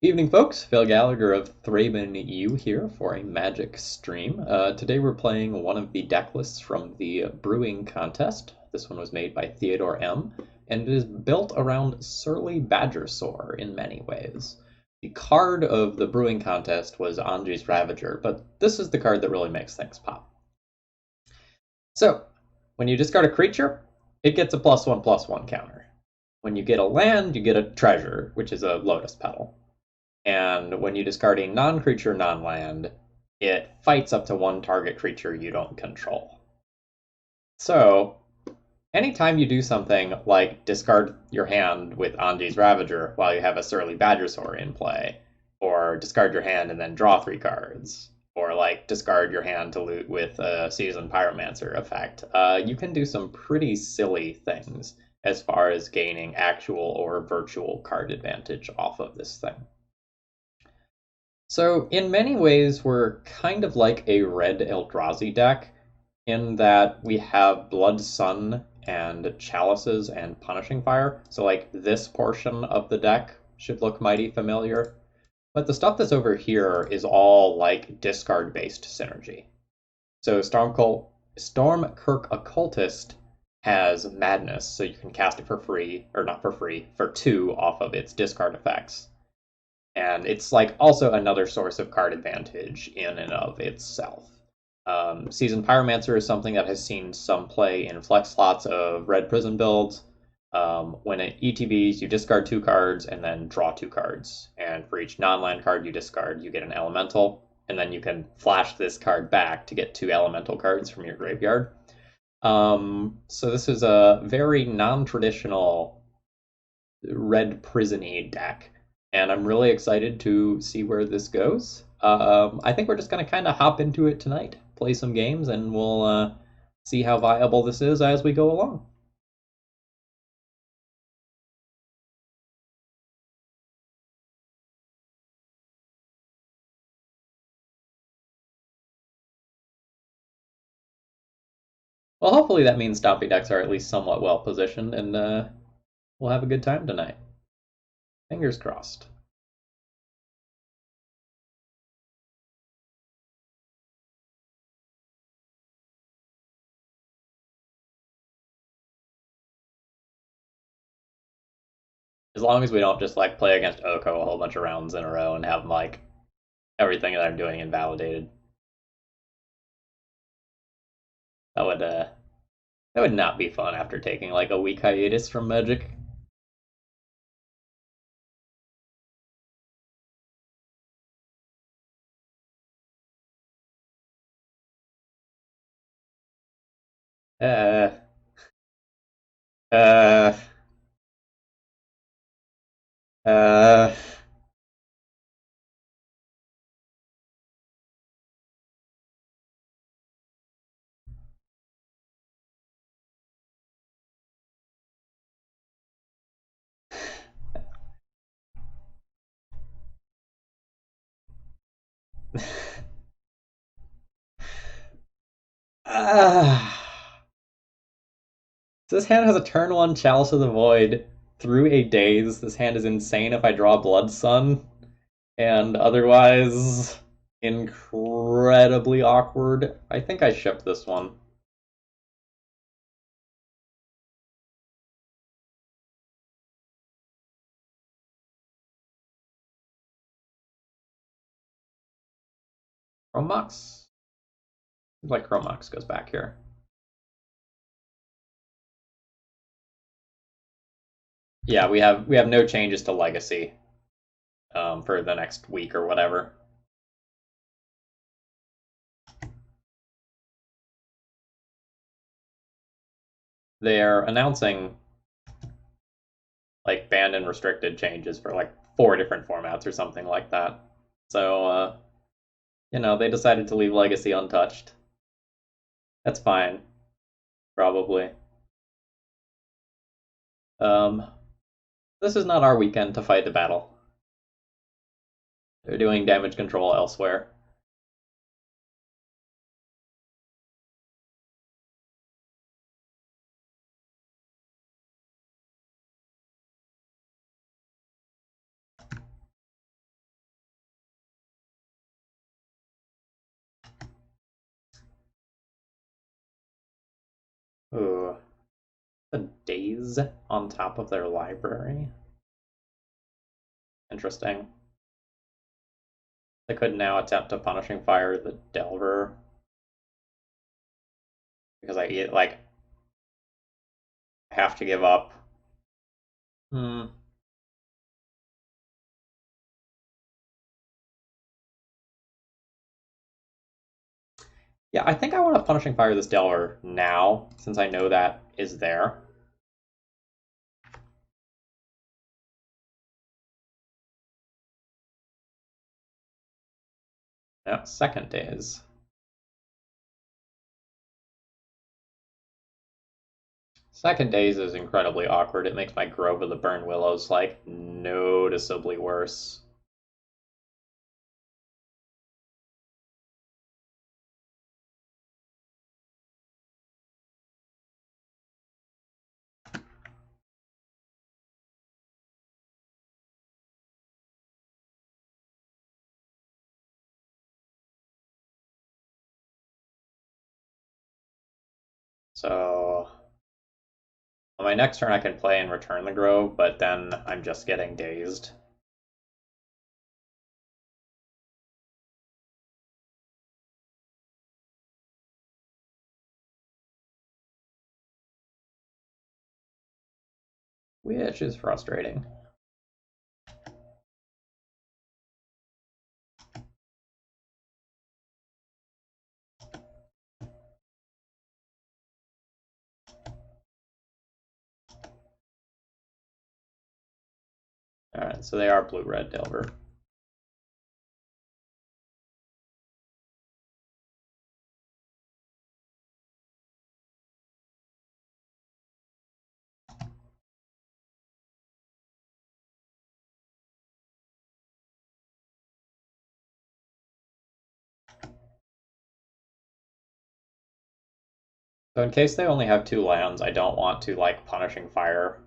Evening, folks. Phil Gallagher of ThrabenU here for a magic stream. Today we're playing one of the deck lists from the brewing contest. This one was made by Theodore M, and it is built around Surly Badgersaur in many ways. The card of the brewing contest was Anji's Ravager, but this is the card that really makes things pop. So, when you discard a creature, it gets a +1/+1 counter. When you get a land, you get a treasure, which is a lotus petal. And when you discard a non-creature, non-land, it fights up to one target creature you don't control. So, anytime you do something like discard your hand with Anji's Ravager while you have a Surly Badgersaur in play, or discard your hand and then draw 3 cards, or like discard your hand to loot with a Seasoned Pyromancer effect, you can do some pretty silly things as far as gaining actual or virtual card advantage off of this thing. So in many ways, we're kind of like a red Eldrazi deck in that we have Blood Sun and Chalices and Punishing Fire. So like this portion of the deck should look mighty familiar. But the stuff that's over here is all like discard-based synergy. So Stormkirk Occultist has Madness, so you can cast it for free, or not for free, for 2 off of its discard effects. And it's like also another source of card advantage in and of itself. Seasoned Pyromancer is something that has seen some play in flex slots of Red Prison builds. When it ETBs, you discard 2 cards and then draw 2 cards. And for each non-land card you discard, you get an elemental. And then you can flash this card back to get 2 elemental cards from your graveyard. So this is a very non-traditional red prison-y deck, and I'm really excited to see where this goes. I think we're just going to kind of hop into it tonight, play some games, and we'll see how viable this is as we go along. Well, hopefully that means Stompy decks are at least somewhat well positioned, and we'll have a good time tonight. Fingers crossed. As long as we don't just like play against Oko a whole bunch of rounds in a row and have like everything that I'm doing invalidated. That would not be fun after taking like a week hiatus from Magic. Uh, uh, uh. So this hand has a turn 1 Chalice of the Void through a Daze. This hand is insane if I draw Blood Sun, and otherwise incredibly awkward. I think I shipped this one. Chromox? Like Chromox goes back here. Yeah, we have no changes to Legacy for the next week or whatever. They're announcing like banned and restricted changes for like 4 different formats or something like that. So they decided to leave Legacy untouched. That's fine, probably. Um, this is not our weekend to fight the battle. They're doing damage control elsewhere. The days on top of their library. Interesting. They could now attempt to punishing fire the Delver because I like have to give up. Hmm. Yeah, I think I want to punishing fire this Delver now since I know that is there. Yeah, second days. Second days is incredibly awkward. It makes my Grove of the Burn Willows like noticeably worse. So on my next turn I can play and return the Grove, but then I'm just getting dazed. Which is frustrating. Alright, so they are blue-red Delver. So in case they only have 2 lands, I don't want to like punishing fire.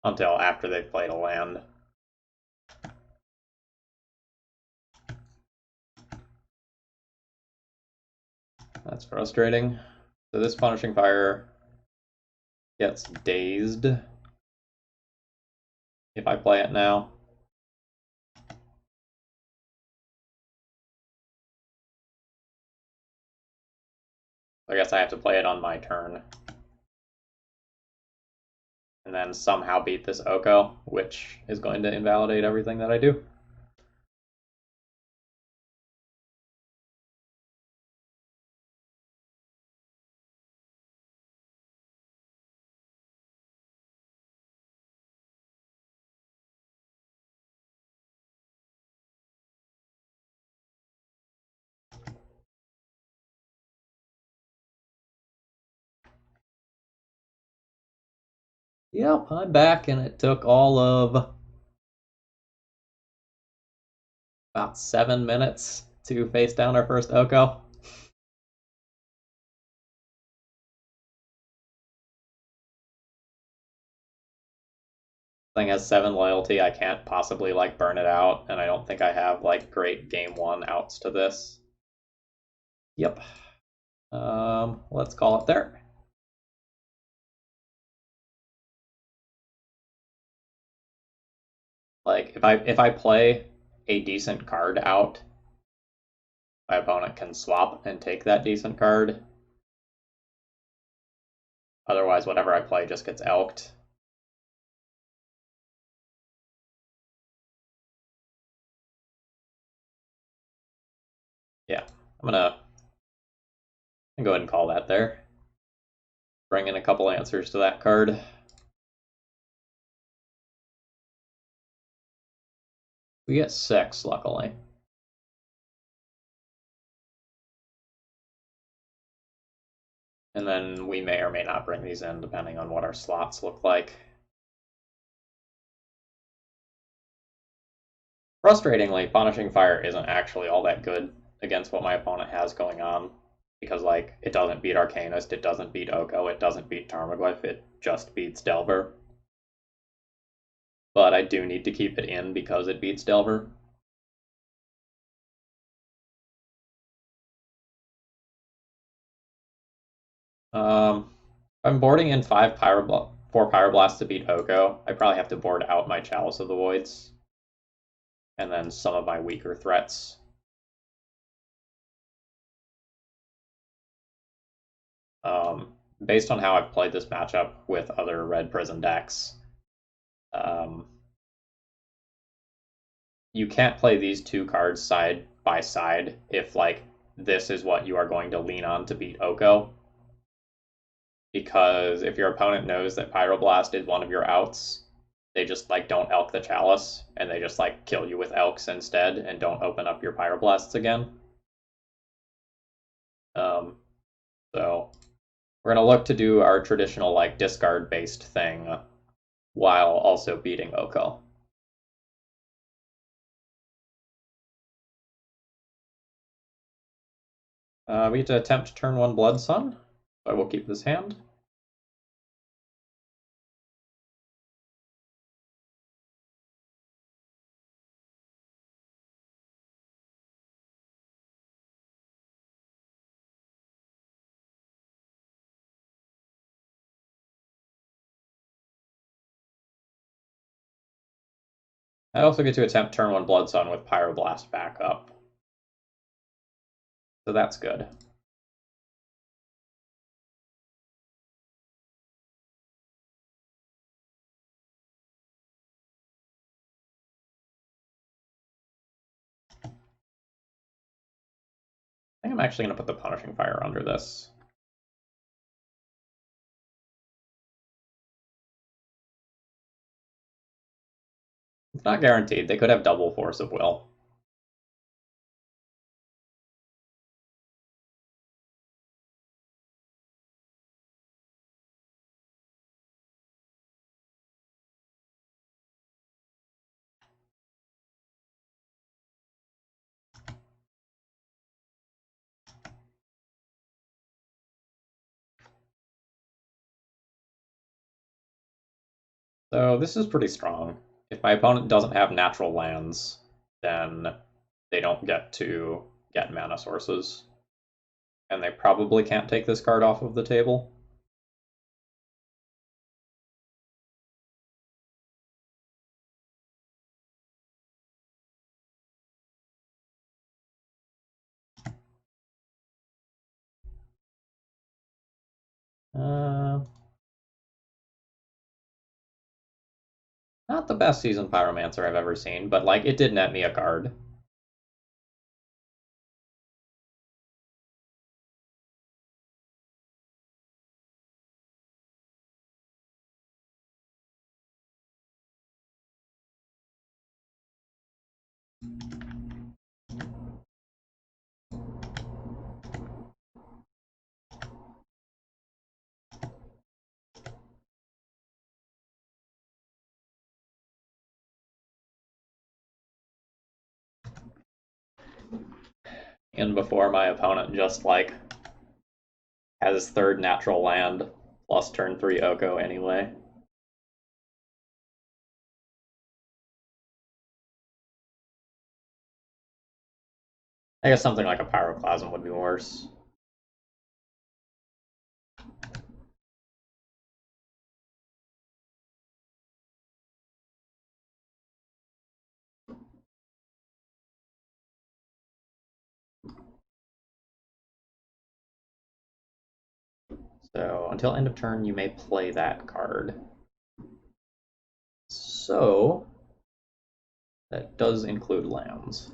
Until after they've played a land. That's frustrating. So this punishing fire gets dazed if I play it now. I guess I have to play it on my turn. And then somehow beat this Oko, which is going to invalidate everything that I do. Yep, I'm back, and it took all of about 7 minutes to face down our first Oko. Thing has 7 loyalty, I can't possibly like burn it out, and I don't think I have like great game 1 outs to this. Yep. Let's call it there. Like if I play a decent card out, my opponent can swap and take that decent card. Otherwise, whatever I play just gets elked. Yeah, I'm gonna go ahead and call that there. Bring in a couple answers to that card. We get 6, luckily. And then we may or may not bring these in depending on what our slots look like. Frustratingly, Punishing Fire isn't actually all that good against what my opponent has going on. Because, like, it doesn't beat Arcanist, it doesn't beat Oko, it doesn't beat Tarmogoyf, it just beats Delver. but I do need to keep it in because it beats Delver. I'm boarding in 4 Pyroblasts to beat Oko. I probably have to board out my Chalice of the Voids, and then some of my weaker threats. Based on how I've played this matchup with other Red Prison decks, um, you can't play these two cards side by side if like this is what you are going to lean on to beat Oko. Because if your opponent knows that Pyroblast is one of your outs, they just like don't elk the Chalice and they just like kill you with elks instead and don't open up your Pyroblasts again. Um, so we're gonna look to do our traditional like discard based thing while also beating Oko. We get to attempt turn 1 Blood Sun, so I will keep this hand. I also get to attempt turn 1 Blood Sun with Pyroblast back up. So that's good. I think I'm actually going to put the Punishing Fire under this. It's not guaranteed. They could have double Force of Will. So this is pretty strong. If my opponent doesn't have natural lands, then they don't get to get mana sources. And they probably can't take this card off of the table. Uh, Not the best Seasoned Pyromancer I've ever seen, but like it did net me a card. And before my opponent just like has third natural land plus turn 3 Oko anyway. I guess something like a Pyroclasm would be worse. So until end of turn, you may play that card. So that does include lands.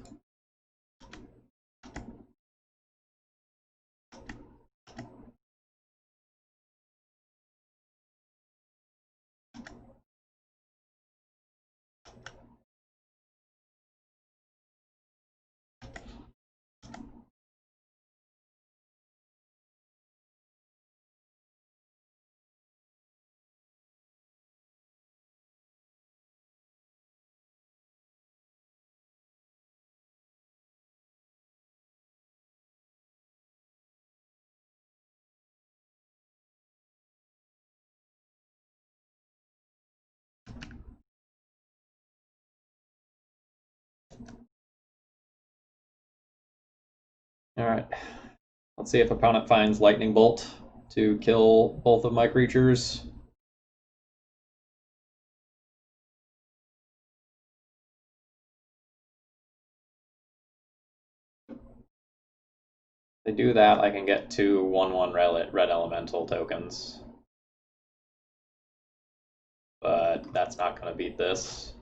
Alright, let's see if opponent finds Lightning Bolt to kill both of my creatures. If they do that, I can get two 1/1 red elemental tokens. But that's not going to beat this.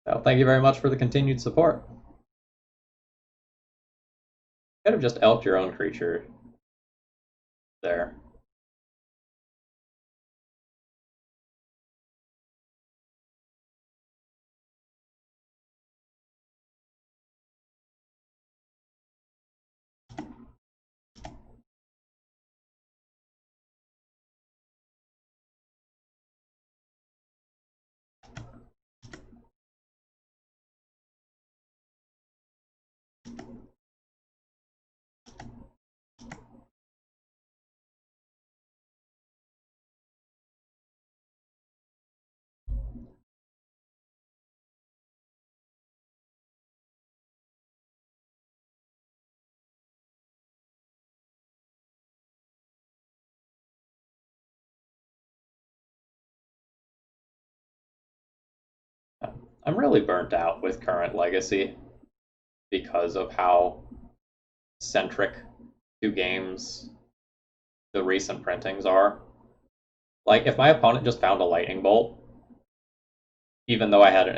Well, thank you very much for the continued support. Could have just elked your own creature there. I'm really burnt out with current Legacy because of how centric to games the recent printings are. Like, if my opponent just found a lightning bolt, even though I had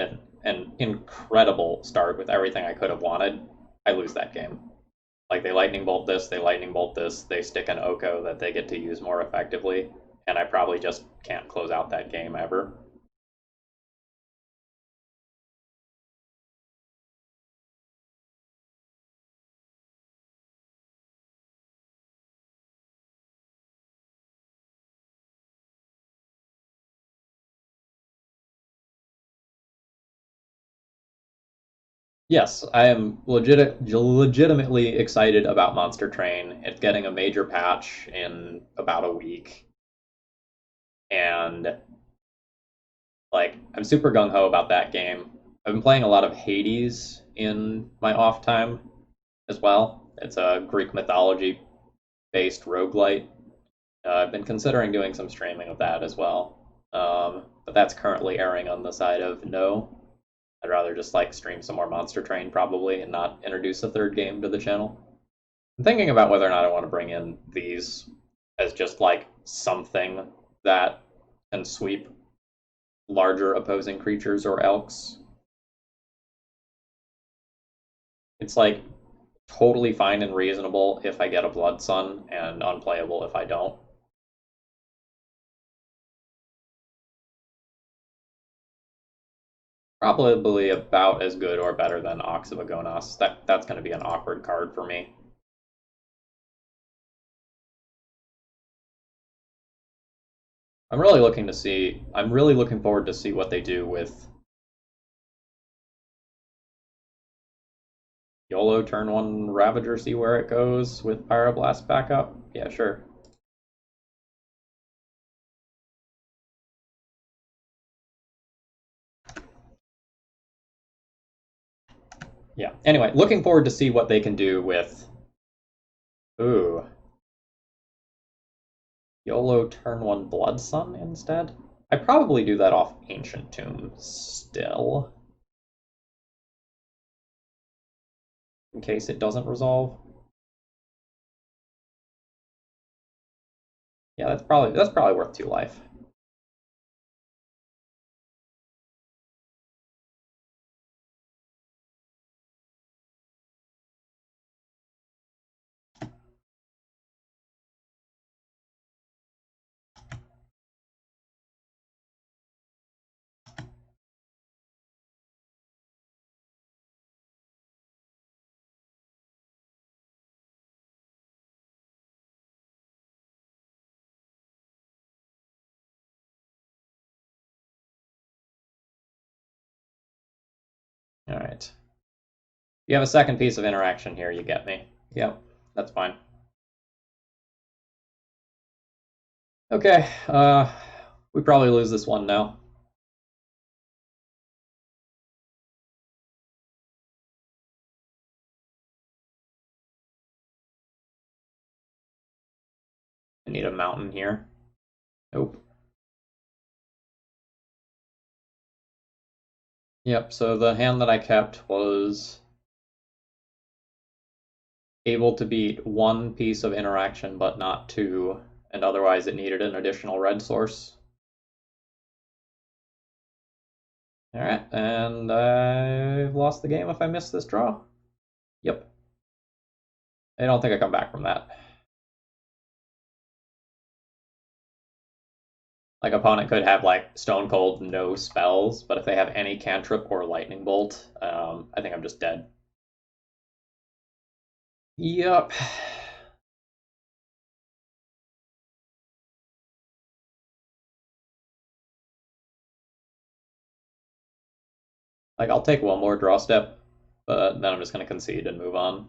an incredible start with everything I could have wanted, I lose that game. Like, they lightning bolt this, they lightning bolt this, they stick an Oko that they get to use more effectively, and I probably just can't close out that game ever. Yes, I am legitimately excited about Monster Train. It's getting a major patch in about a week. And like I'm super gung ho about that game. I've been playing a lot of Hades in my off time as well. It's a Greek mythology based roguelite. I've been considering doing some streaming of that as well. But that's currently airing on the side of no. I'd rather just like stream some more Monster Train probably and not introduce a third game to the channel. I'm thinking about whether or not I want to bring in these as just like something that can sweep larger opposing creatures or elks. It's like totally fine and reasonable if I get a Blood Sun and unplayable if I don't. Probably about as good or better than Ox of Agonas. That's going to be an awkward card for me. I'm really looking forward to see what they do with YOLO turn one Ravager, see where it goes with Pyroblast backup. Yeah, sure. Yeah. Anyway, looking forward to see what they can do with. Ooh. YOLO turn one Blood Sun instead? I probably do that off Ancient Tomb still. In case it doesn't resolve. Yeah, that's probably worth 2 life. Alright. You have a second piece of interaction here, you get me. Yep, that's fine. Okay, we probably lose this one now. I need a mountain here. Nope. Yep, so the hand that I kept was able to beat one piece of interaction, but not two, and otherwise it needed an additional red source. Alright, and I've lost the game if I miss this draw. Yep. I don't think I come back from that. Like, opponent could have, like, Stone Cold, no spells, but if they have any cantrip or lightning bolt, I think I'm just dead. Yep. Like, I'll take one more draw step, but then I'm just going to concede and move on.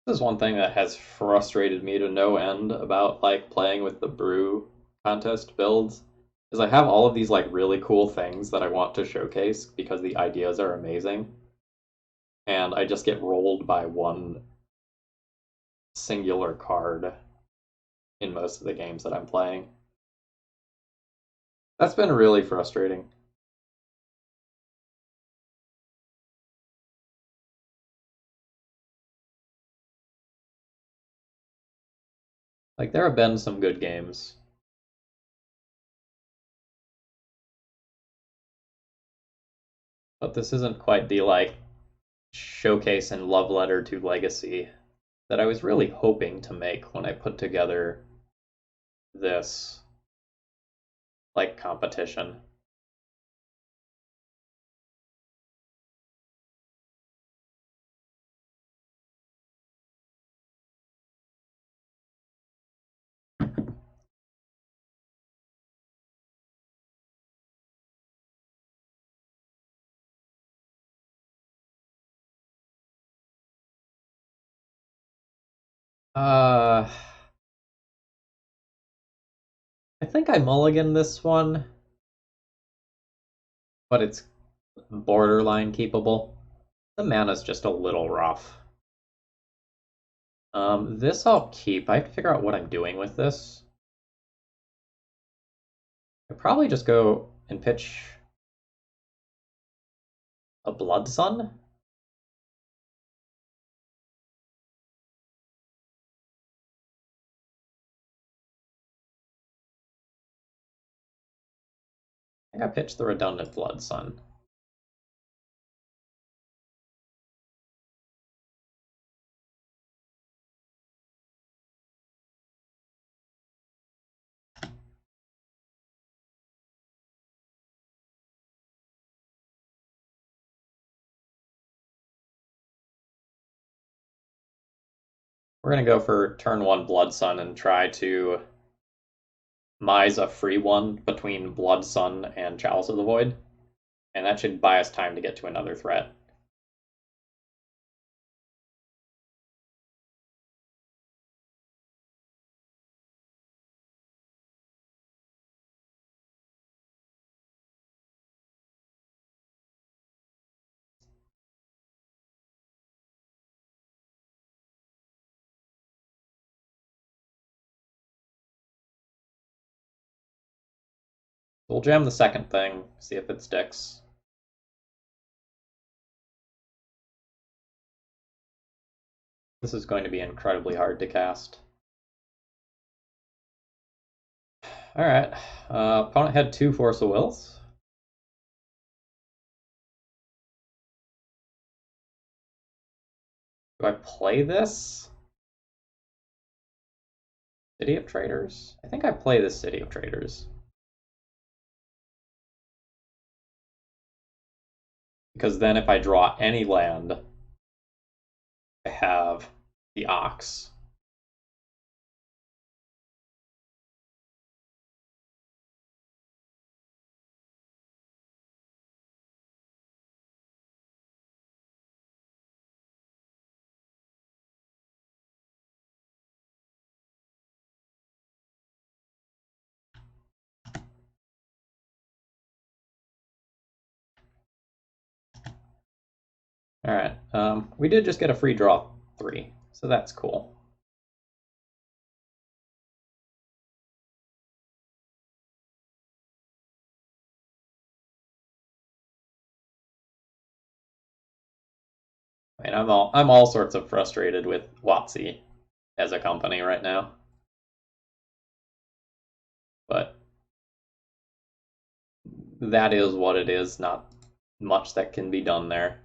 This is one thing that has frustrated me to no end about like playing with the brew contest builds is I have all of these like really cool things that I want to showcase because the ideas are amazing, and I just get rolled by one singular card in most of the games that I'm playing. That's been really frustrating. Like there have been some good games, but this isn't quite the like showcase and love letter to Legacy that I was really hoping to make when I put together this like competition. Uh, I think I mulligan this one, but it's borderline keepable. The mana's just a little rough. This I'll keep. I have to figure out what I'm doing with this. I probably just go and pitch a Blood Sun. I think I pitched the redundant Blood Sun. We're gonna go for turn one Blood Sun and try to Mise a free one between Blood Sun and Chalice of the Void, and that should buy us time to get to another threat. We'll jam the second thing, see if it sticks. This is going to be incredibly hard to cast. Alright, opponent had 2 Force of Wills. Do I play this? City of Traders? I think I play this City of Traders. Because then if I draw any land, I have the Ox. Alright, we did just get a free draw 3, so that's cool. I mean, I'm all sorts of frustrated with WotC as a company right now. But that is what it is, not much that can be done there.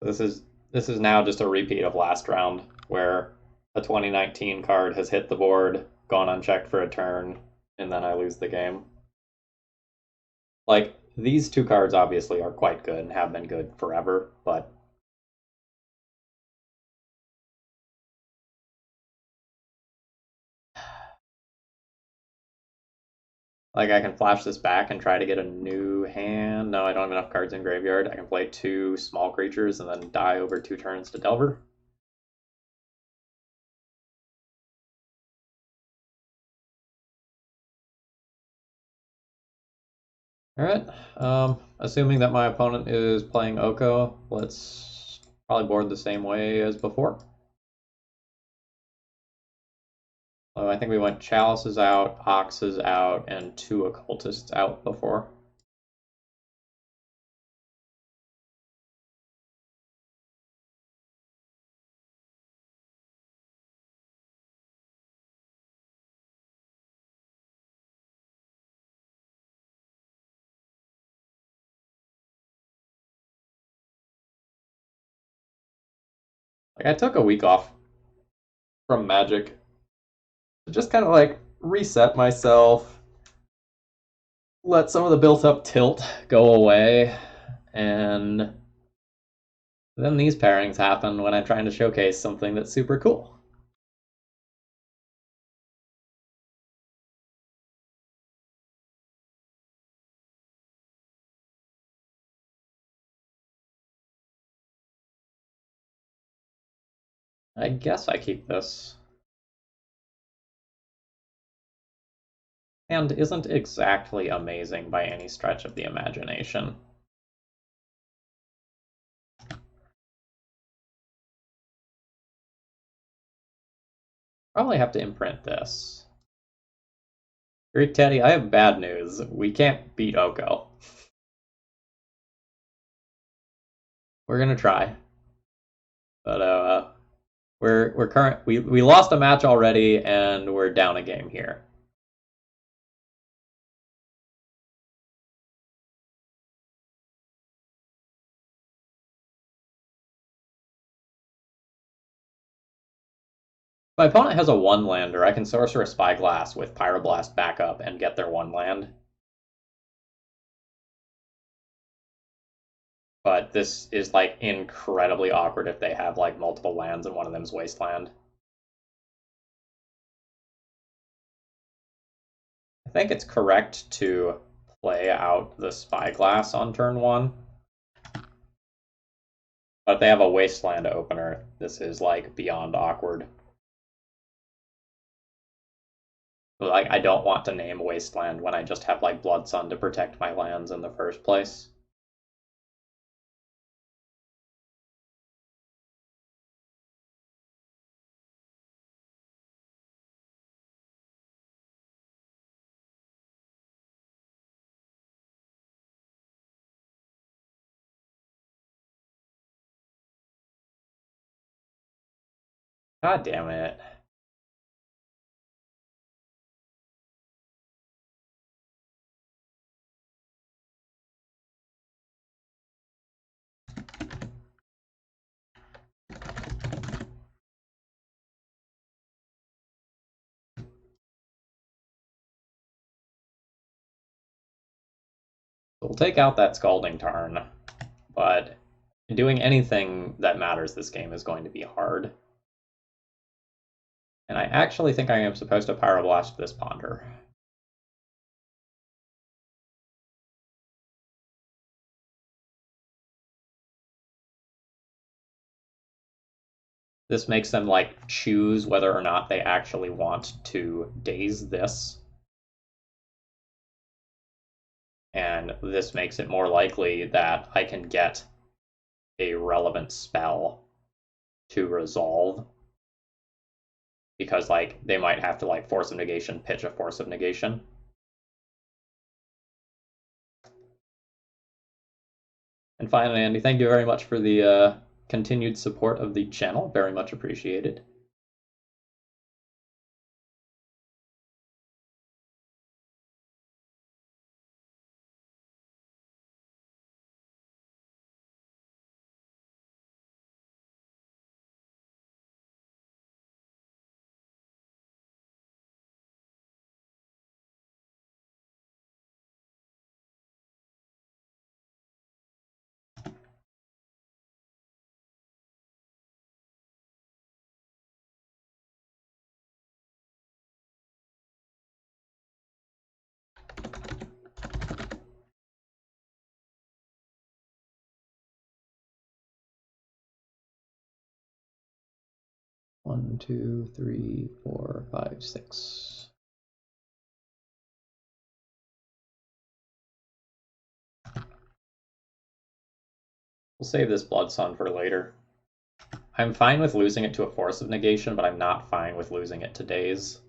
This is now just a repeat of last round, where a 2019 card has hit the board, gone unchecked for a turn, and then I lose the game. Like, these 2 cards obviously are quite good and have been good forever, but like, I can flash this back and try to get a new hand. No, I don't have enough cards in graveyard. I can play 2 small creatures and then die over 2 turns to Delver. Alright, assuming that my opponent is playing Oko, let's probably board the same way as before. I think we went Chalices out, Oxes out, and 2 Occultists out before. Like, I took a week off from Magic to just kind of like reset myself, let some of the built up tilt go away, and then these pairings happen when I'm trying to showcase something that's super cool. I guess I keep this. And isn't exactly amazing by any stretch of the imagination. Probably have to imprint this. Greek Teddy, I have bad news. We can't beat Oko. We're gonna try, but we lost a match already, and we're down a game here. My opponent has a 1-lander. I can Sorcerer Spyglass with Pyroblast backup and get their 1 land. But this is like incredibly awkward if they have like multiple lands and one of them's Wasteland. I think it's correct to play out the Spyglass on turn 1. But if they have a Wasteland opener, this is like beyond awkward. Like, I don't want to name Wasteland when I just have like Blood Sun to protect my lands in the first place. God damn it. We'll take out that Scalding Tarn, but doing anything that matters this game is going to be hard. And I actually think I am supposed to Pyroblast this Ponder. This makes them like choose whether or not they actually want to daze this. And this makes it more likely that I can get a relevant spell to resolve. Because like they might have to like Force of Negation, pitch a Force of Negation. And finally, Andy, thank you very much for the continued support of the channel. Very much appreciated. One, two, three, 4, 5, 6. We'll save this Blood Sun for later. I'm fine with losing it to a Force of Negation, but I'm not fine with losing it to Daze.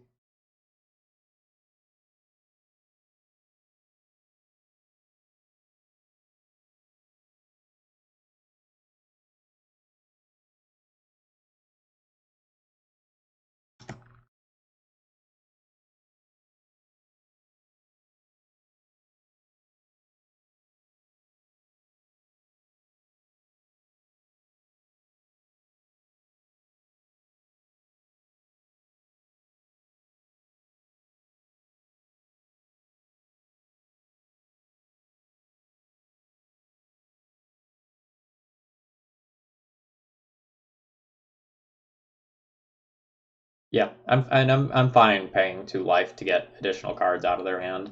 Yeah, I'm fine paying 2 life to get additional cards out of their hand.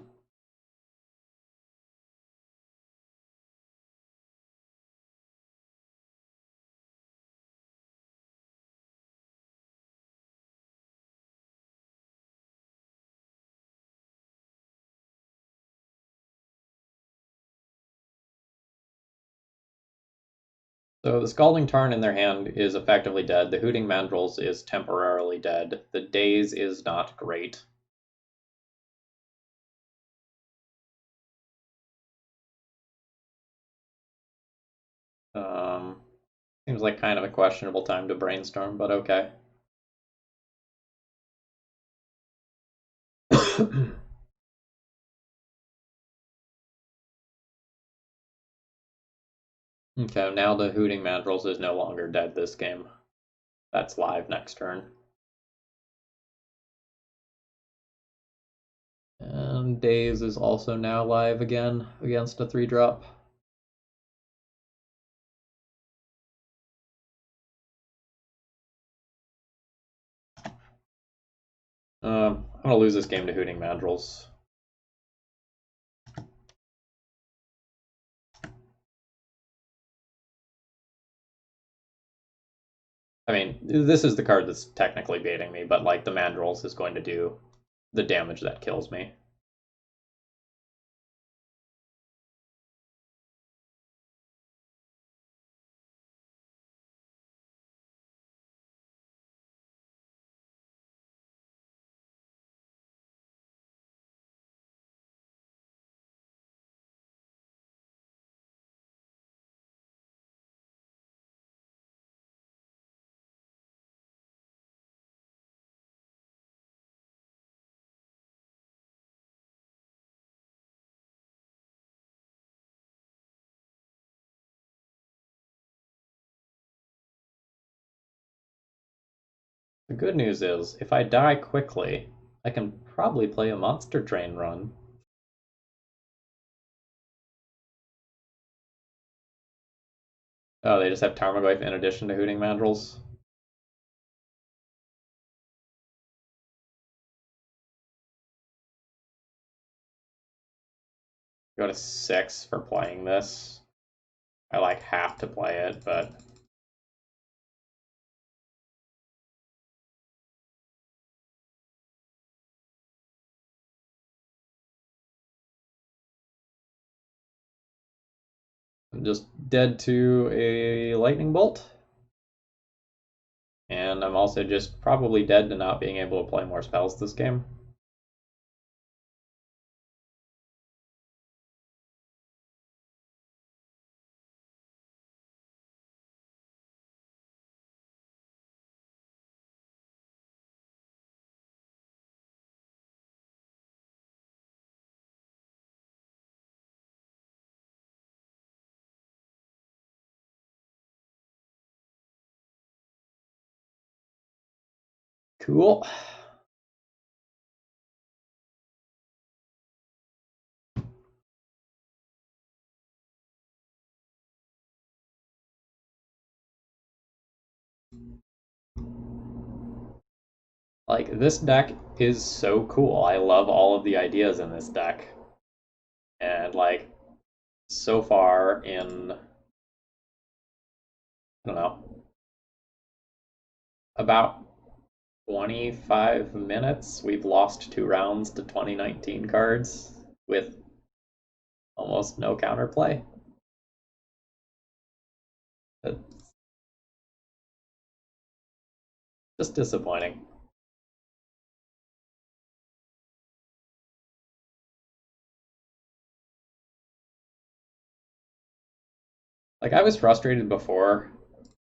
So the Scalding Tarn in their hand is effectively dead. The Hooting Mandrills is temporarily dead. The Daze is not great. Seems like kind of a questionable time to brainstorm, but okay. Okay, now the Hooting Mandrills is no longer dead this game. That's live next turn. And Daze is also now live again against a 3-drop. I'm gonna lose this game to Hooting Mandrills. I mean, this is the card that's technically baiting me, but like the Mandrills is going to do the damage that kills me. The good news is, if I die quickly, I can probably play a monster train run. Oh, they just have Tarmogoyf in addition to Hooting Mandrills? Go to 6 for playing this. I like have to play it, but I'm just dead to a lightning bolt. And I'm also just probably dead to not being able to play more spells this game. Cool. Like, this deck is so cool. I love all of the ideas in this deck. And, like, so far in, I don't know, about 25 minutes, we've lost 2 rounds to 2019 cards with almost no counterplay. It's just disappointing. Like, I was frustrated before,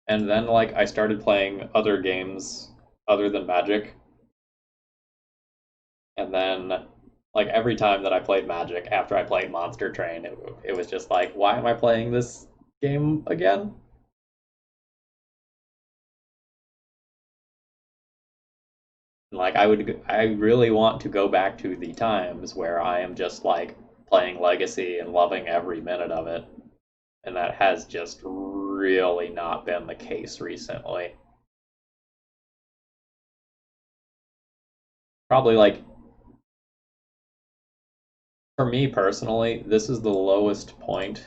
and then, like, I started playing other games other than Magic, and then, like, every time that I played Magic after I played Monster Train, it was just like, why am I playing this game again? Like, I really want to go back to the times where I am just like playing Legacy and loving every minute of it, and that has just really not been the case recently. Probably like for me personally, this is the lowest point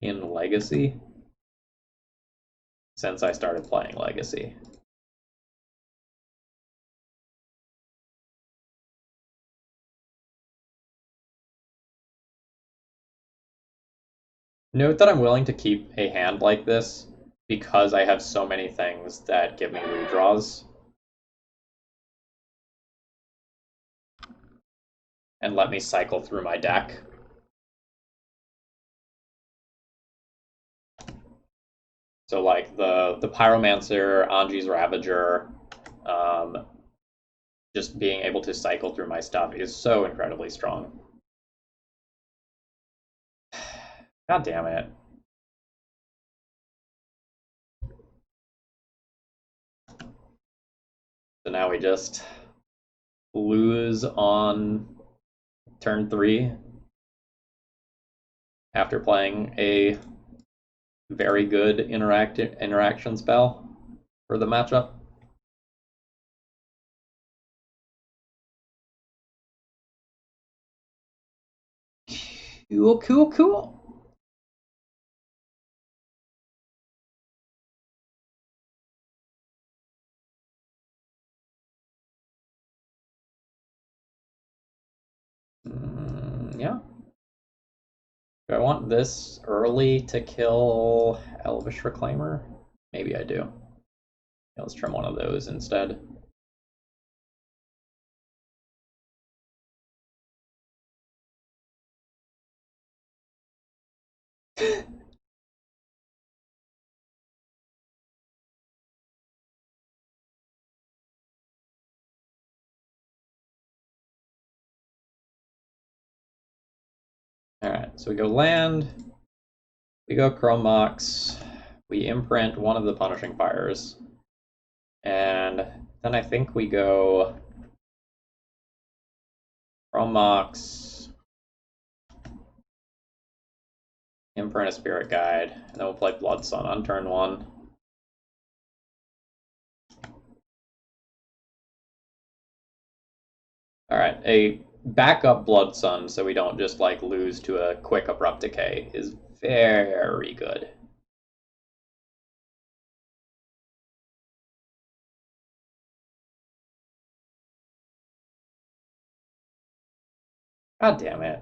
in Legacy since I started playing Legacy. Note that I'm willing to keep a hand like this because I have so many things that give me redraws and let me cycle through my deck. So like the Pyromancer, Anji's Ravager, um, just being able to cycle through my stuff is so incredibly strong. God damn it. So now we just lose on turn 3 after playing a very good interaction spell for the matchup. Cool, cool, cool. Yeah. Do I want this early to kill Elvish Reclaimer? Maybe I do. Yeah, let's trim one of those instead. Alright, so we go land, we go Chrome Mox, we imprint one of the Punishing Fires, and then I think we go Chrome Mox, imprint a Spirit Guide, and then we'll play Blood Sun on turn 1. Alright, a backup Blood Sun so we don't just like lose to a quick Abrupt Decay is very good. God damn it.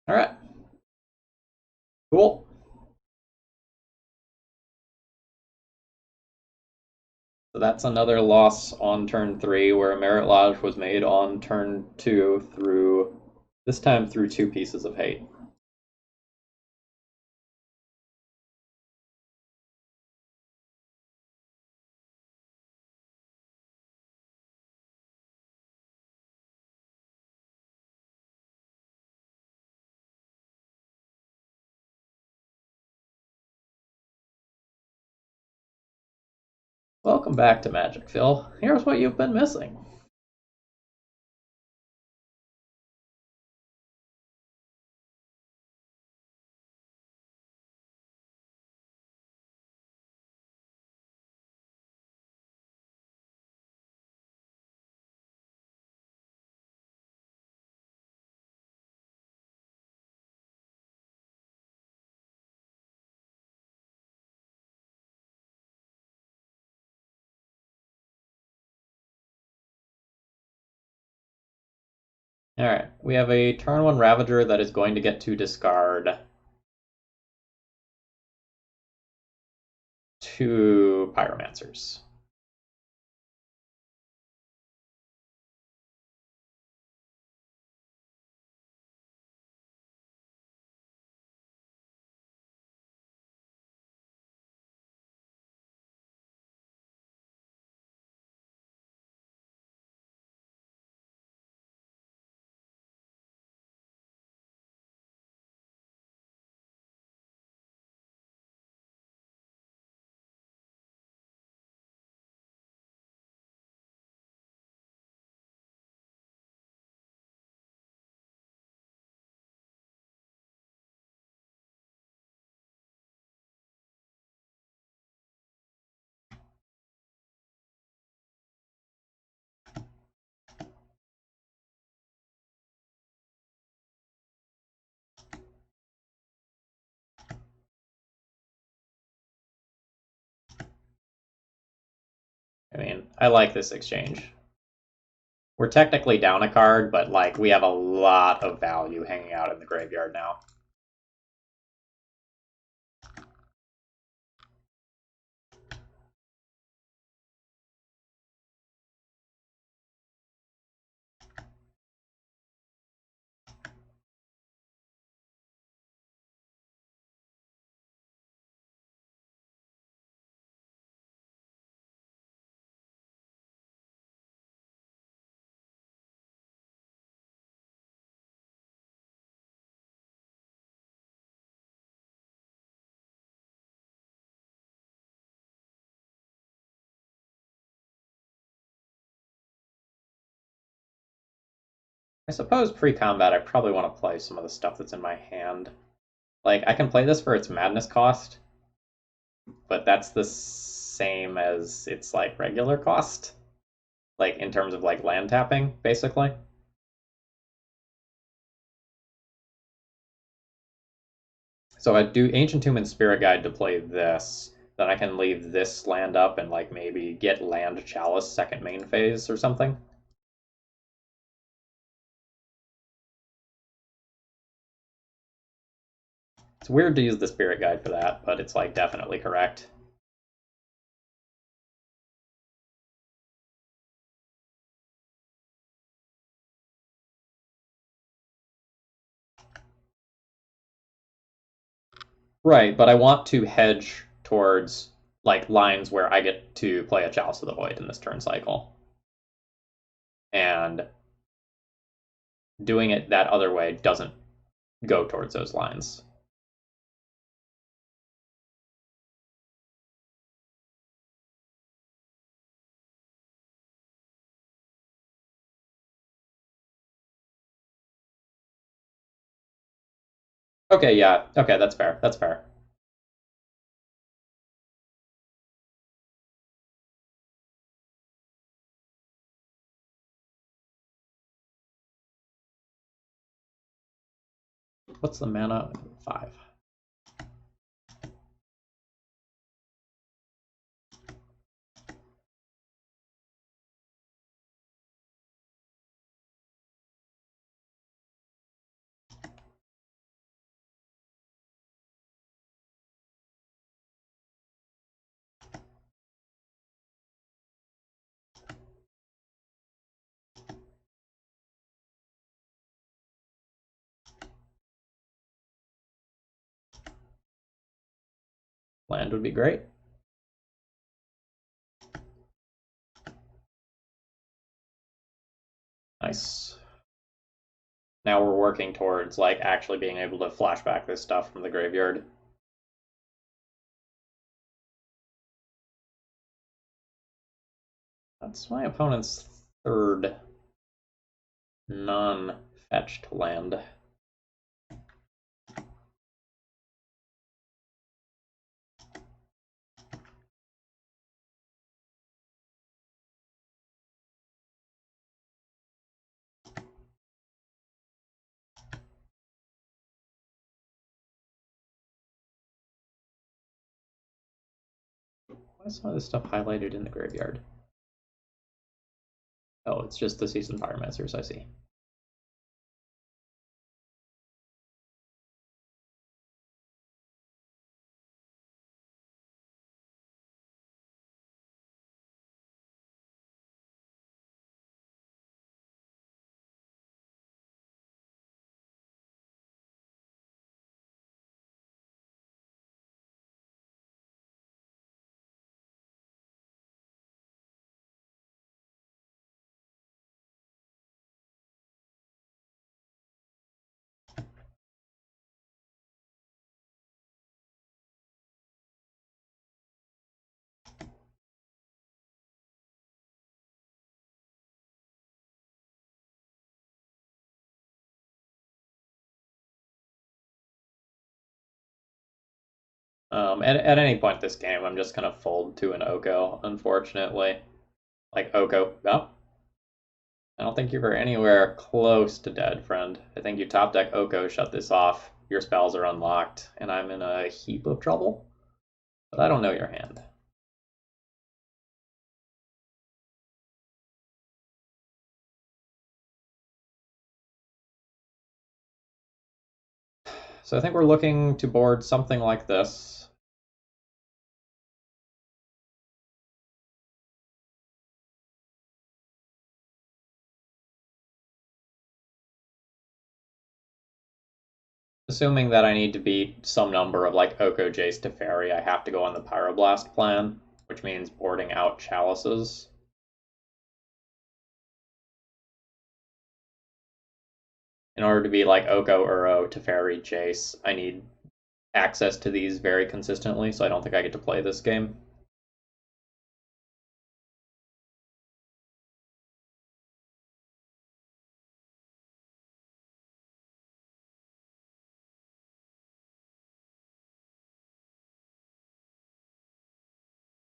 Alright. Cool. So that's another loss on turn 3 where a Merit Lodge was made on turn 2 through, this time through 2 pieces of hate. Welcome back to Magic, Phil. Here's what you've been missing. Alright, we have a turn 1 Ravager that is going to get to discard 2 Pyromancers. I mean, I like this exchange. We're technically down a card, but like we have a lot of value hanging out in the graveyard now. I suppose pre-combat I probably want to play some of the stuff that's in my hand. Like, I can play this for its madness cost, but that's the same as its, like, regular cost. Like, in terms of, like, land tapping, basically. So I do Ancient Tomb and Spirit Guide to play this. Then I can leave this land up and, like, maybe get land Chalice second main phase or something. It's weird to use the Spirit Guide for that, but it's, like, definitely correct. Right, but I want to hedge towards like lines where I get to play a Chalice of the Void in this turn cycle. And doing it that other way doesn't go towards those lines. Okay, yeah. Okay, that's fair. That's fair. What's the mana? 5. Land would be great. Nice. Now we're working towards like actually being able to flashback this stuff from the graveyard. That's my opponent's third non-fetched land. Why is some of this stuff highlighted in the graveyard? Oh, it's just the Seasoned Firemasters, I see. At any point this game, I'm just gonna fold to an Oko, unfortunately. Like Oko, oh, I don't think you were anywhere close to dead, friend. I think you top deck Oko, shut this off, your spells are unlocked, and I'm in a heap of trouble. But I don't know your hand. So I think we're looking to board something like this. Assuming that I need to beat some number of like Oko, Jace, Teferi, I have to go on the Pyroblast plan, which means boarding out Chalices. In order to be like Oko, Uro, Teferi, Jace, I need access to these very consistently, so I don't think I get to play this game.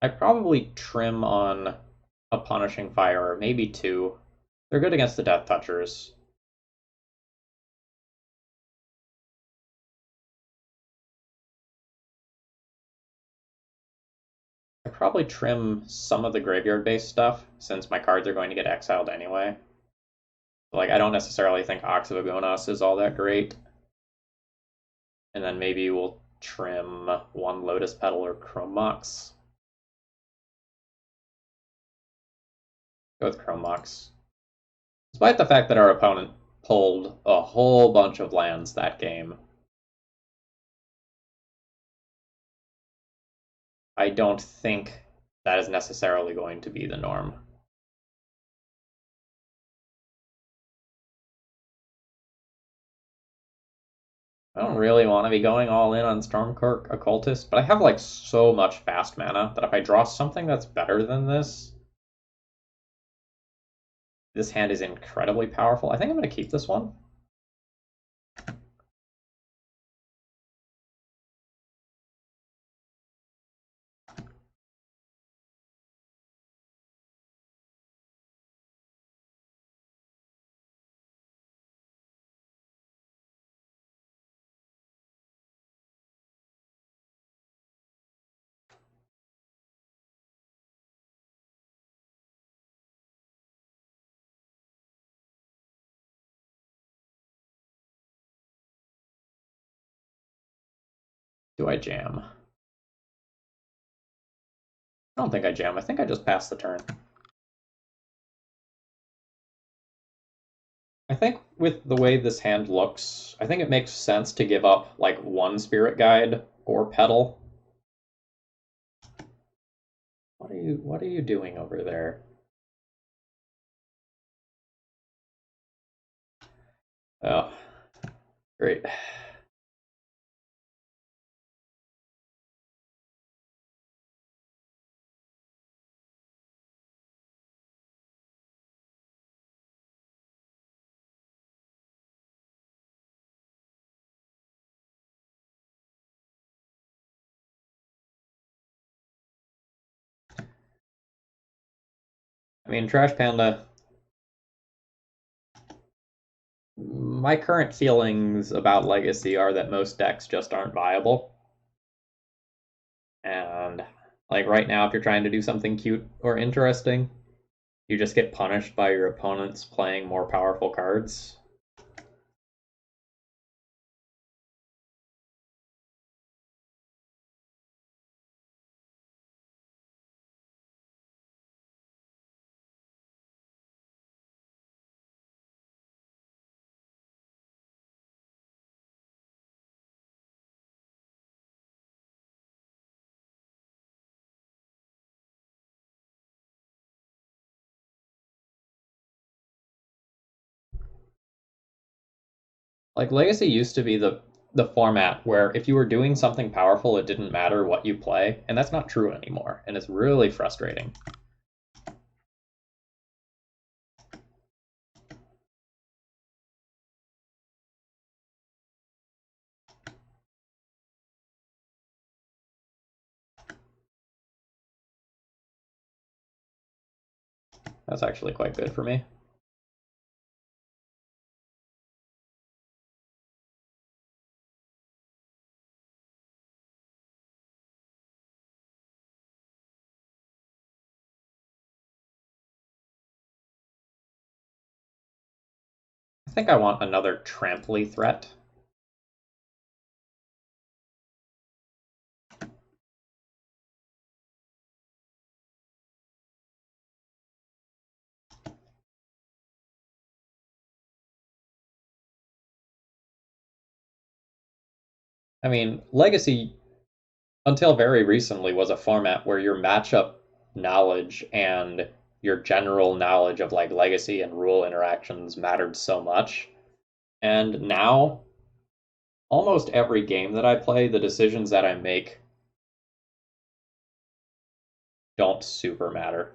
I'd probably trim on a Punishing Fire, or maybe two. They're good against the Death Touchers. I'd probably trim some of the graveyard-based stuff, since my cards are going to get exiled anyway. Like, I don't necessarily think Ox of Agonas is all that great. And then maybe we'll trim one Lotus Petal or Chrome Mox. Go with Chrome Mox. Despite the fact that our opponent pulled a whole bunch of lands that game, I don't think that is necessarily going to be the norm. I don't really want to be going all in on Stormcloak Occultist, but I have like so much fast mana that if I draw something that's better than this hand is incredibly powerful. I think I'm going to keep this one. Do I jam? I don't think I jam. I think I just pass the turn. I think with the way this hand looks, I think it makes sense to give up like one Spirit Guide or Petal. What are you doing over there? Oh, great. I mean, Trash Panda, my current feelings about Legacy are that most decks just aren't viable. And like right now, if you're trying to do something cute or interesting, you just get punished by your opponents playing more powerful cards. Like Legacy used to be the format where if you were doing something powerful, it didn't matter what you play, and that's not true anymore, and it's really frustrating. That's actually quite good for me. I think I want another Trampley threat. I mean, Legacy, until very recently, was a format where your matchup knowledge and your general knowledge of like Legacy and rule interactions mattered so much. And now, almost every game that I play, the decisions that I make don't super matter.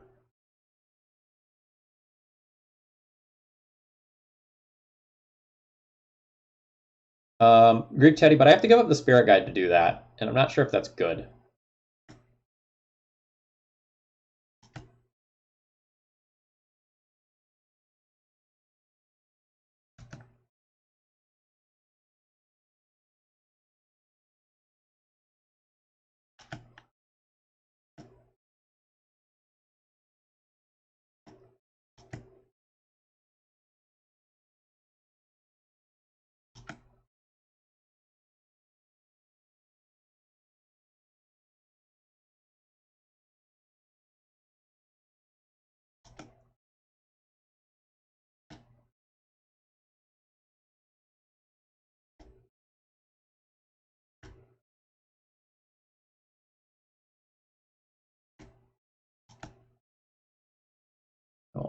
Greek Teddy, but I have to give up the Spirit Guide to do that, and I'm not sure if that's good.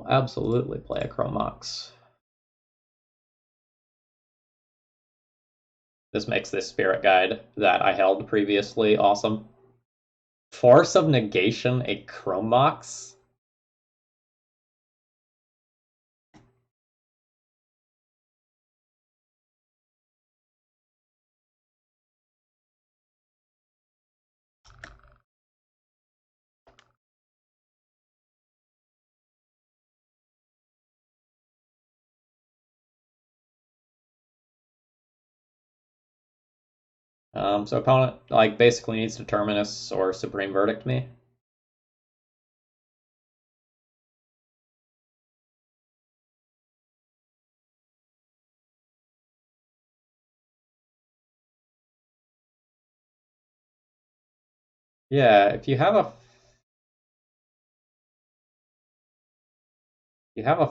We'll absolutely play a Chromox. This makes this spirit guide that I held previously awesome. Force of Negation, a Chromox? So opponent like basically needs to Terminus or Supreme Verdict me. Yeah, if you have a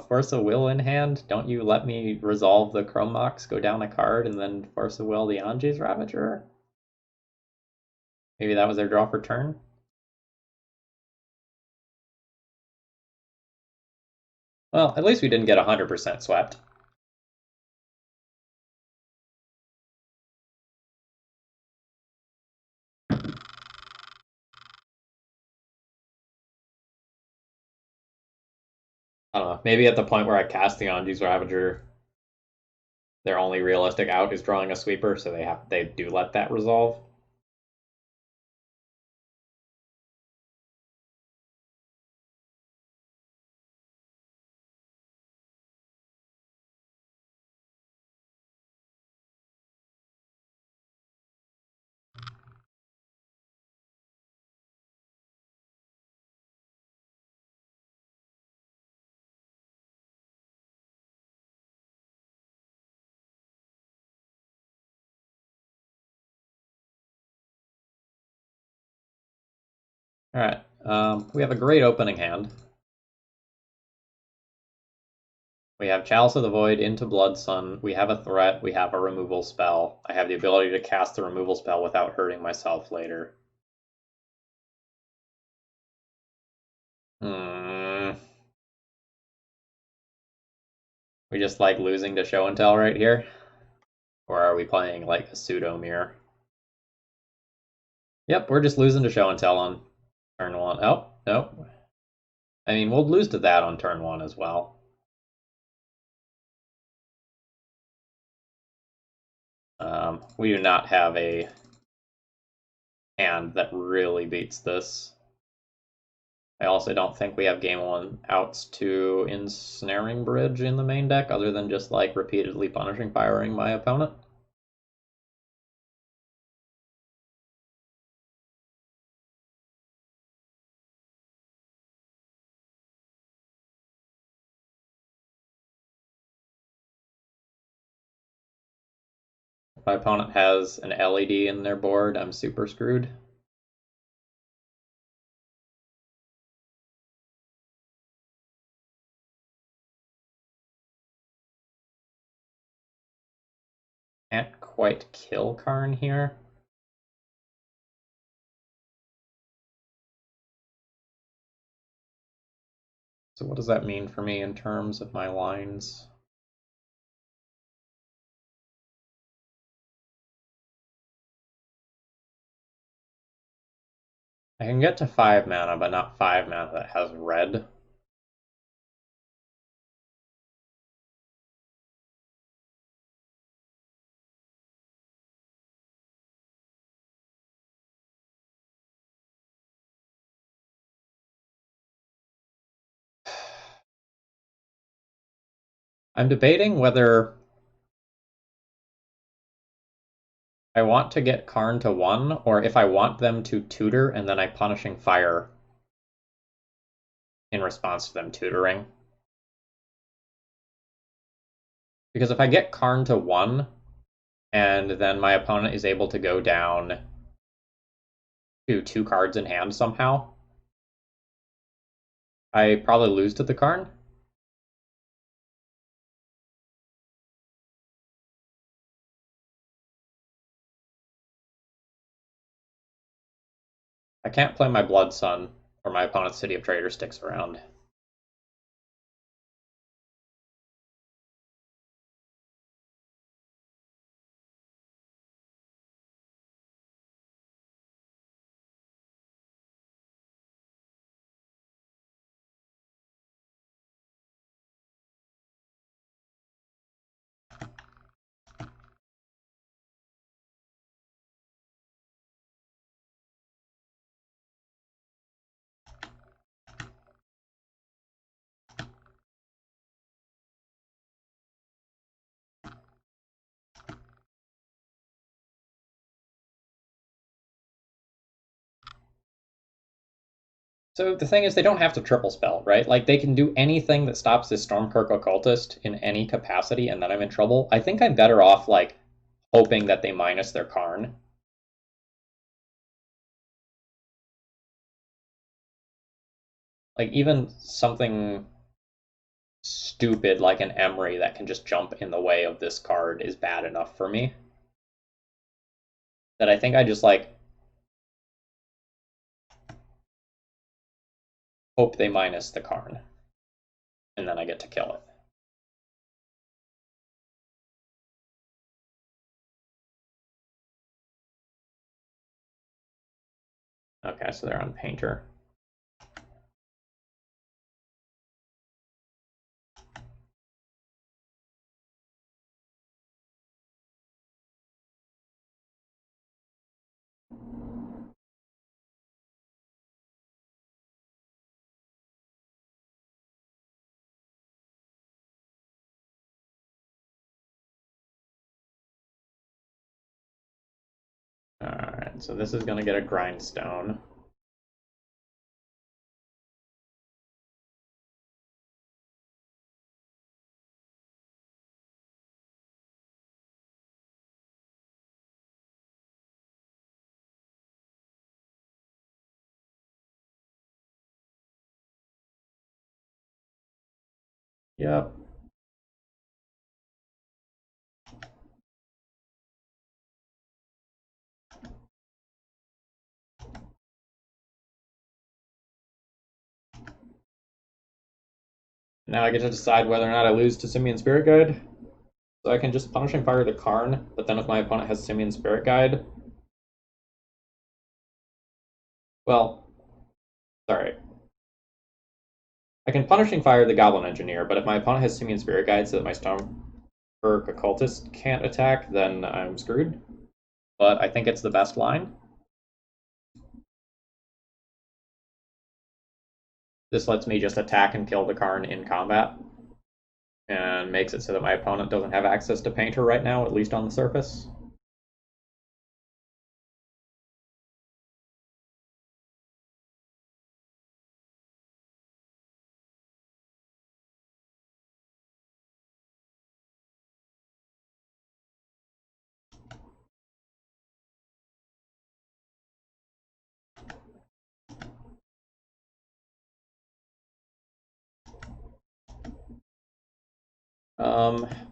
Force of Will in hand, don't you let me resolve the Chromox, go down a card, and then Force of Will the Anji's Ravager? Maybe that was their draw for turn? Well, at least we didn't get 100% swept. I don't know. Maybe at the point where I cast the Anji's Ravager, their only realistic out is drawing a sweeper, so they do let that resolve. All right. We have a great opening hand. We have Chalice of the Void into Blood Sun. We have a threat. We have a removal spell. I have the ability to cast the removal spell without hurting myself later. Hmm. We just like losing to Show and Tell right here? Or are we playing like a pseudo mirror? Yep, we're just losing to Show and Tell on turn one. Oh, no. I mean, we'll lose to that on turn one as well. We do not have a hand that really beats this. I also don't think we have game one outs to Ensnaring Bridge in the main deck, other than just like repeatedly punishing firing my opponent. If my opponent has an LED in their board, I'm super screwed. Can't quite kill Karn here. So what does that mean for me in terms of my lines? I can get to 5 mana, but not 5 mana that has red. I'm debating whether I want to get Karn to 1, or if I want them to tutor and then I'm punishing fire in response to them tutoring. Because if I get Karn to 1, and then my opponent is able to go down to 2 cards in hand somehow, I probably lose to the Karn. I can't play my Blood Sun, or my opponent's City of Traders sticks around. So the thing is, they don't have to triple spell, right? Like they can do anything that stops this Stormkirk Occultist in any capacity, and then I'm in trouble. I think I'm better off like hoping that they minus their Karn. Like even something stupid like an Emery that can just jump in the way of this card is bad enough for me. That I think I just like hope they minus the Karn, and then I get to kill it. Okay, so they're on Painter. Alright, so this is going to get a Grindstone. Yep. Now I get to decide whether or not I lose to Simian Spirit Guide. So I can just Punishing Fire the Karn, but then if my opponent has Simian Spirit Guide... Well, sorry. I can Punishing Fire the Goblin Engineer, but if my opponent has Simian Spirit Guide so that my Stormkirk Occultist can't attack, then I'm screwed. But I think it's the best line. This lets me just attack and kill the Karn in combat, and makes it so that my opponent doesn't have access to Painter right now, at least on the surface.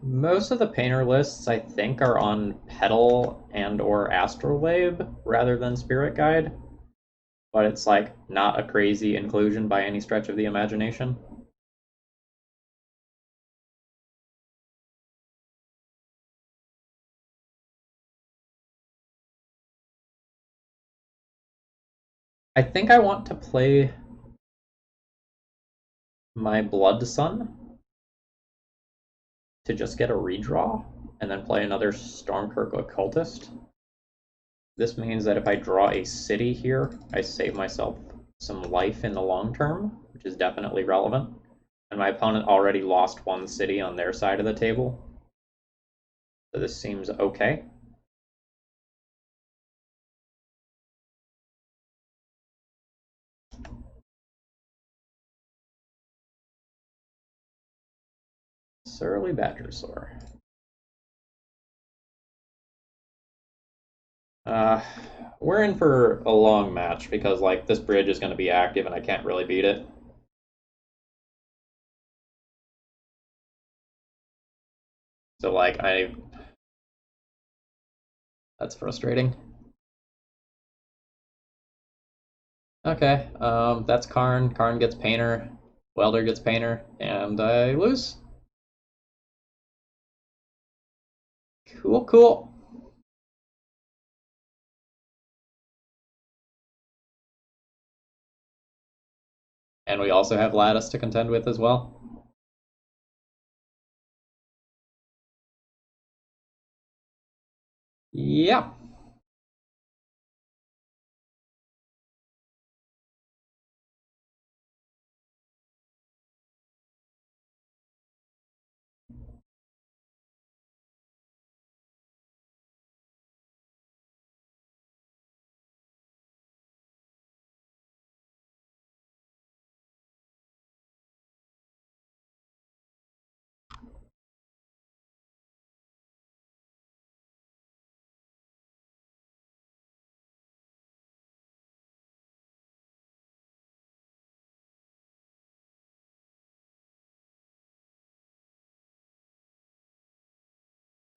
Most of the Painter lists, I think, are on Petal and or Astrolabe rather than Spirit Guide, but it's like not a crazy inclusion by any stretch of the imagination. I think I want to play my Blood Sun to just get a redraw, and then play another Stormkirk Occultist. This means that if I draw a city here, I save myself some life in the long term, which is definitely relevant. And my opponent already lost one city on their side of the table, so this seems okay. Surly Badgersaur. Uh, we're in for a long match because like this bridge is going to be active and I can't really beat it. So like that's frustrating. Okay, that's Karn. Karn gets Painter. Welder gets Painter, and I lose. Cool, cool. And we also have Lattice to contend with as well. Yeah.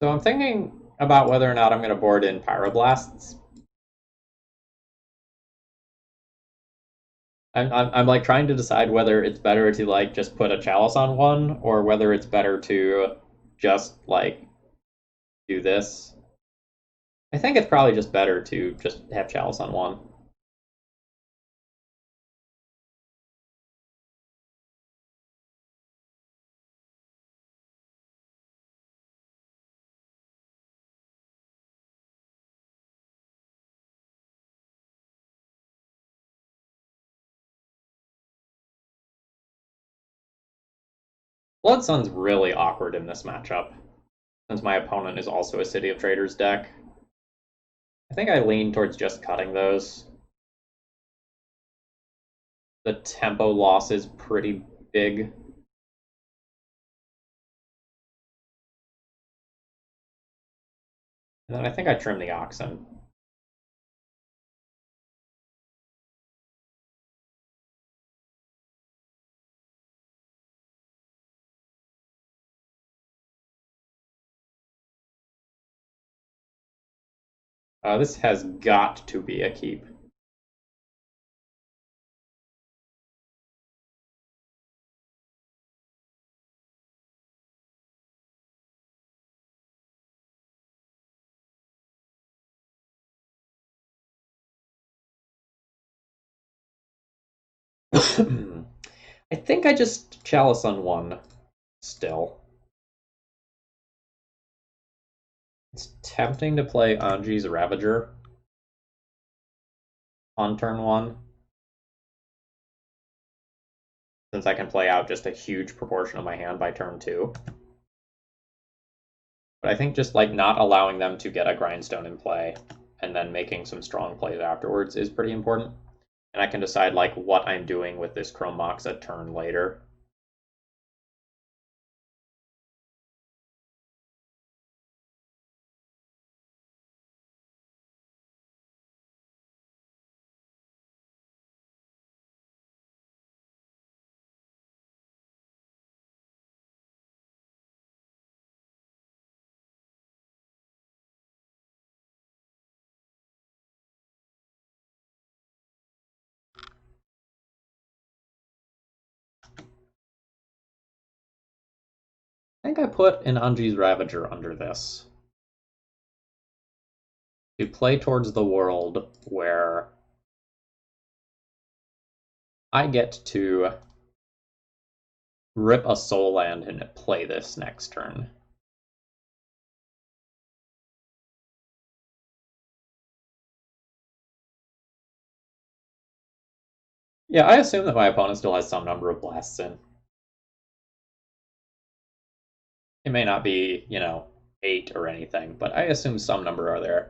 So I'm thinking about whether or not I'm going to board in Pyroblasts. I'm like trying to decide whether it's better to like just put a Chalice on one or whether it's better to just like do this. I think it's probably just better to just have Chalice on one. Blood Sun's really awkward in this matchup, since my opponent is also a City of Traders deck. I think I lean towards just cutting those. The tempo loss is pretty big. And then I think I trim the Oxen. This has got to be a keep. I think I just Chalice on one still. It's tempting to play Anji's Ravager on turn one, since I can play out just a huge proportion of my hand by turn two. But I think just like not allowing them to get a Grindstone in play and then making some strong plays afterwards is pretty important. And I can decide like what I'm doing with this Chrome Mox a turn later. I think I put an Anji's Ravager under this to play towards the world where I get to rip a soul land and play this next turn. Yeah, I assume that my opponent still has some number of blasts in. It may not be, 8 or anything, but I assume some number are there.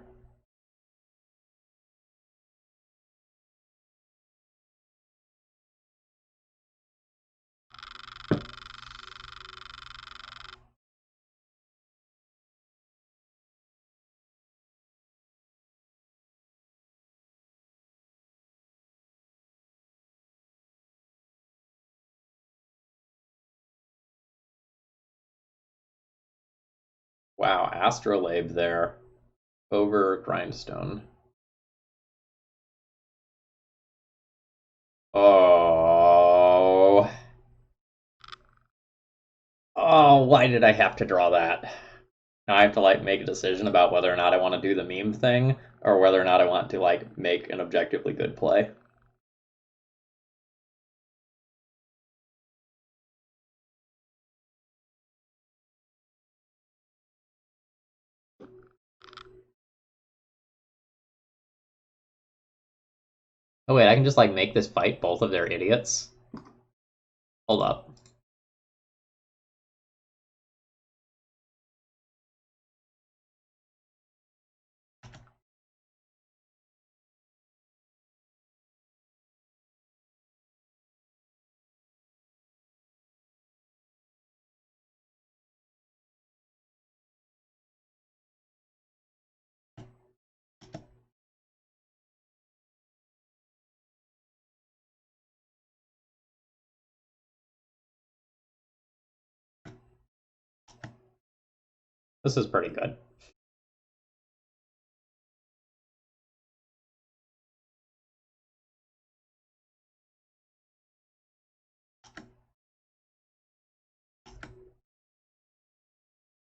Wow, Astrolabe there over Grindstone. Oh. Oh, why did I have to draw that? Now I have to like make a decision about whether or not I want to do the meme thing or whether or not I want to like make an objectively good play. Oh wait, I can just like make this fight both of their idiots. Hold up. This is pretty good.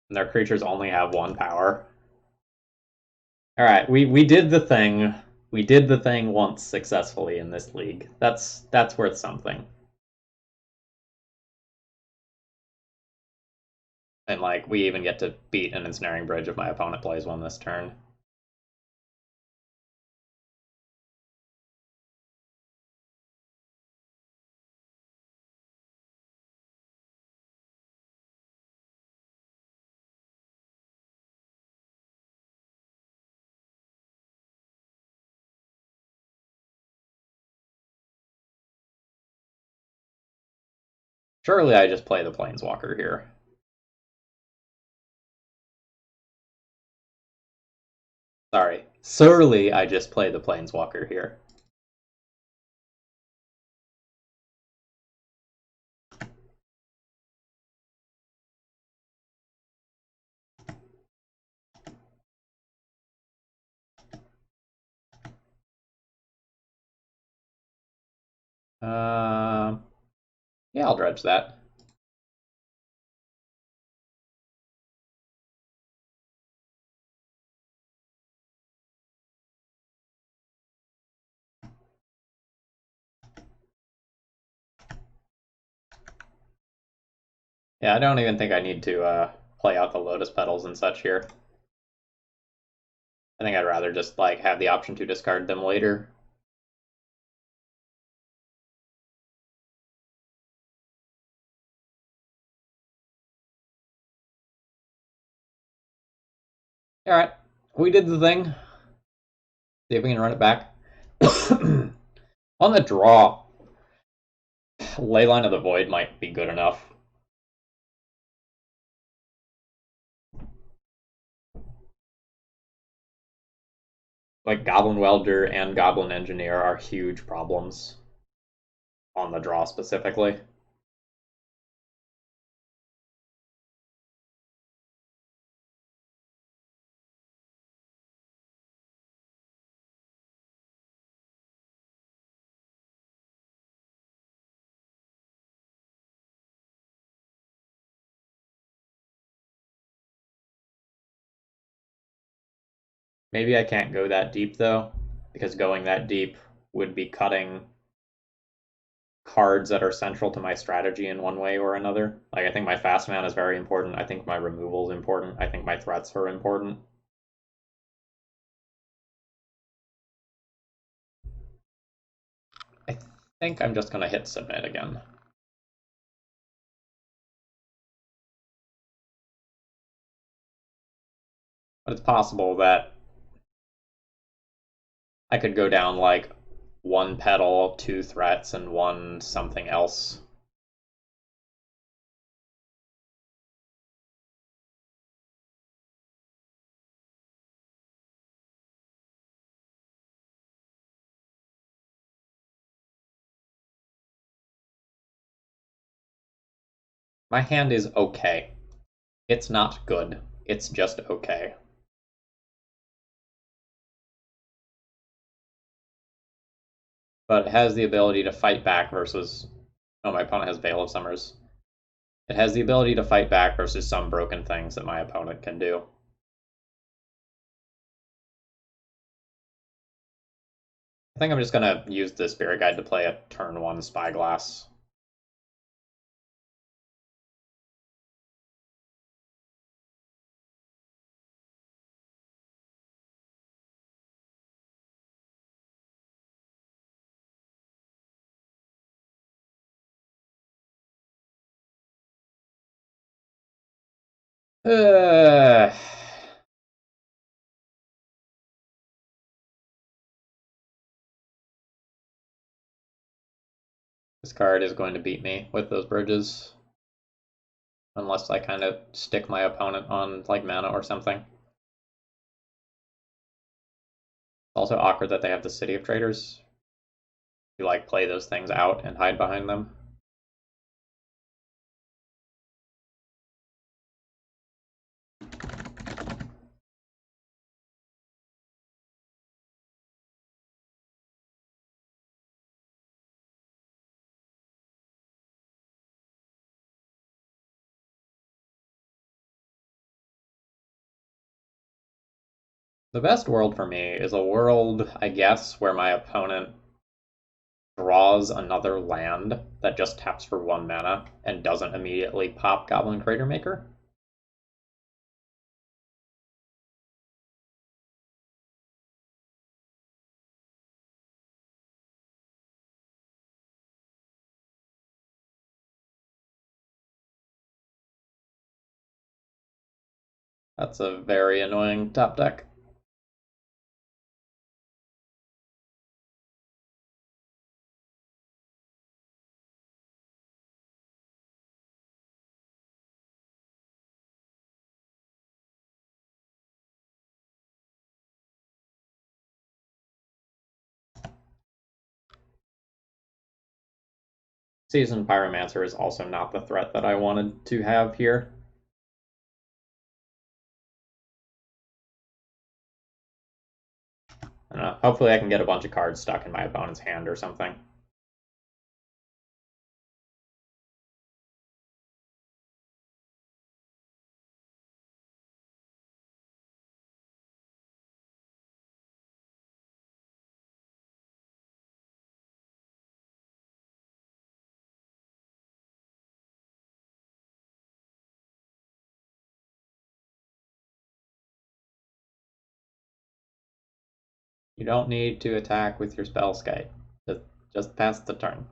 And their creatures only have 1 power. All right, we did the thing. We did the thing once successfully in this league. That's worth something. And like we even get to beat an ensnaring bridge if my opponent plays one this turn. Surely I just play the Planeswalker here. Sorry. Surely I just play the Planeswalker here. Yeah, I'll dredge that. Yeah, I don't even think I need to play out the Lotus Petals and such here. I think I'd rather just like have the option to discard them later. All right, we did the thing. See if we can run it back. On the draw, Leyline of the Void might be good enough. Like Goblin Welder and Goblin Engineer are huge problems on the draw specifically. Maybe I can't go that deep though, because going that deep would be cutting cards that are central to my strategy in one way or another. Like I think my fast man is very important. I think my removal is important. I think my threats are important. I think I'm just gonna hit submit again. But it's possible that I could go down like 1 petal, 2 threats, and 1 something else. My hand is okay. It's not good. It's just okay. But it has the ability to fight back versus... Oh, my opponent has Veil of Summers. It has the ability to fight back versus some broken things that my opponent can do. I think I'm just going to use the Spirit Guide to play a turn 1 Spyglass. Uh, this card is going to beat me with those bridges. Unless I kind of stick my opponent on like mana or something. It's also awkward that they have the City of Traders. You like play those things out and hide behind them. The best world for me is a world, I guess, where my opponent draws another land that just taps for 1 mana and doesn't immediately pop Goblin Crater Maker. That's a very annoying top deck. Seasoned Pyromancer is also not the threat that I wanted to have here. I don't know, hopefully I can get a bunch of cards stuck in my opponent's hand or something. You don't need to attack with your Spellskite. Just pass the turn.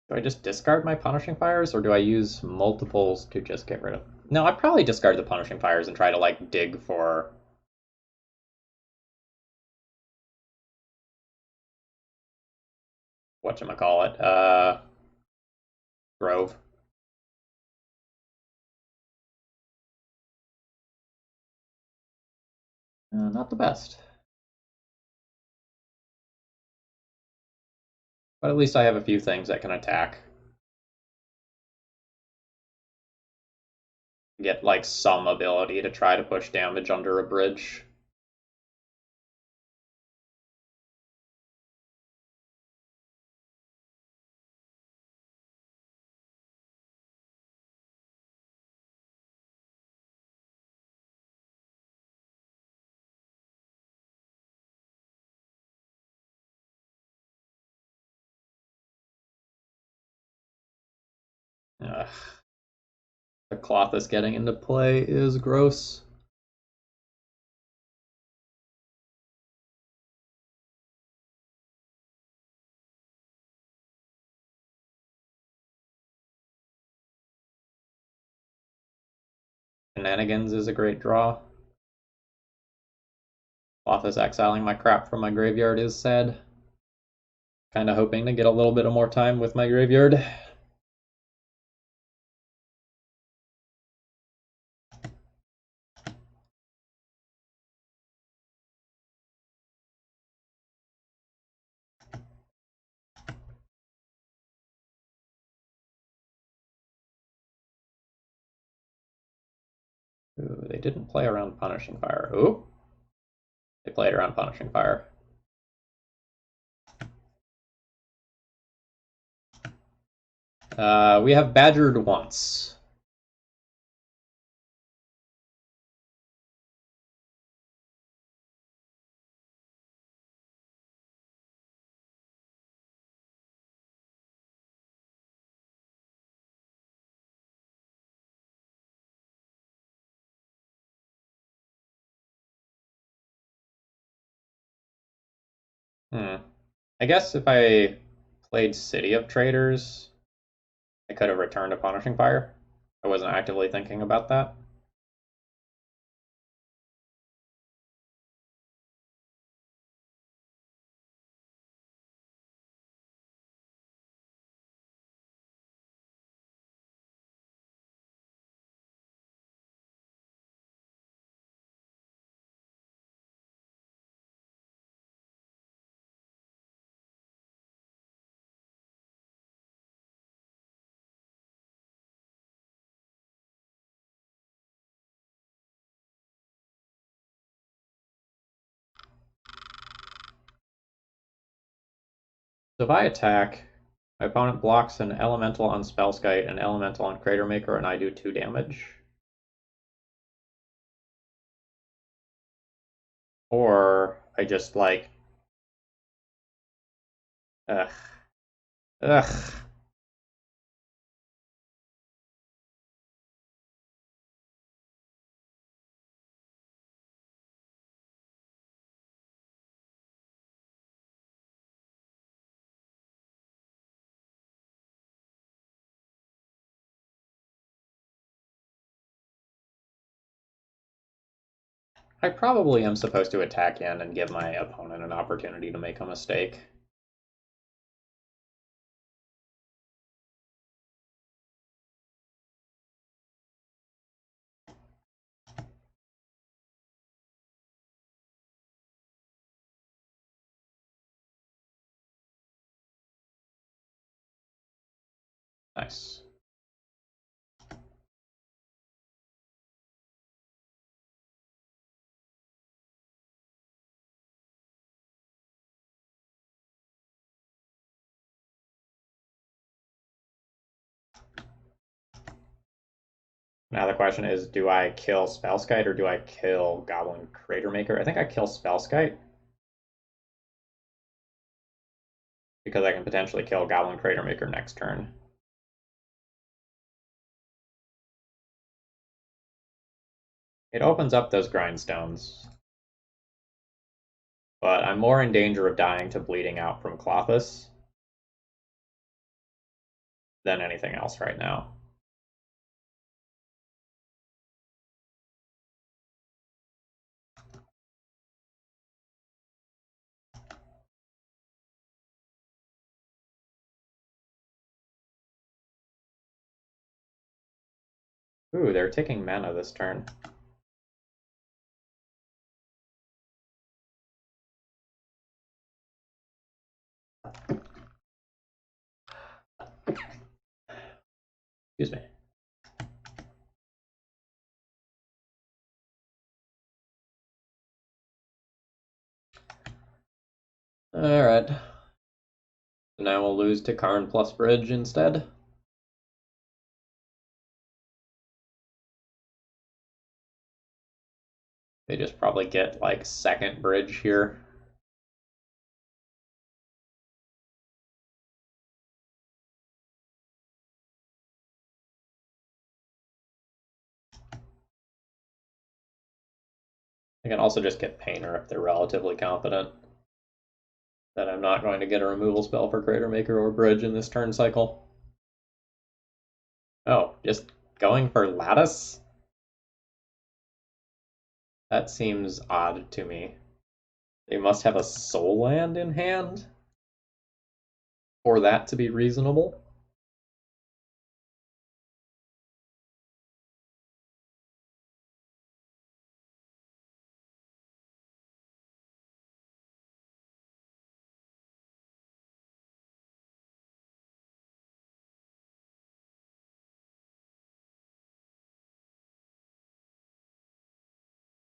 Do I just discard my Punishing Fires, or do I use multiples to just get rid of? No, I'd probably discard the Punishing Fires and try to like dig for whatchamacallit, Grove. Not the best, but at least I have a few things that can attack. Get like some ability to try to push damage under a bridge. Ugh. The cloth is getting into play is gross. Shenanigans is a great draw. Cloth is exiling my crap from my graveyard is sad. Kind of hoping to get a little bit of more time with my graveyard. Ooh, they didn't play around Punishing Fire. Ooh, they played around Punishing Fire. We have Badgered once. Hmm. I guess if I played City of Traders, I could have returned a Punishing Fire. I wasn't actively thinking about that. So if I attack, my opponent blocks an elemental on Spellskite, an elemental on Cratermaker, and I do 2 damage. Or I just like, ugh, ugh. I probably am supposed to attack in and give my opponent an opportunity to make a mistake. Nice. Now the question is, do I kill Spellskite or do I kill Goblin Cratermaker? I think I kill Spellskite because I can potentially kill Goblin Cratermaker next turn. It opens up those grindstones, but I'm more in danger of dying to bleeding out from Clothis than anything else right now. Ooh, they're taking mana this turn. Excuse me. Alright. Now we'll lose to Karn plus Bridge instead. They just probably get like second bridge here. They can also just get Painter if they're relatively confident that I'm not going to get a removal spell for Cratermaker or Bridge in this turn cycle. Oh, just going for Lattice? That seems odd to me. They must have a Soul Land in hand for that to be reasonable.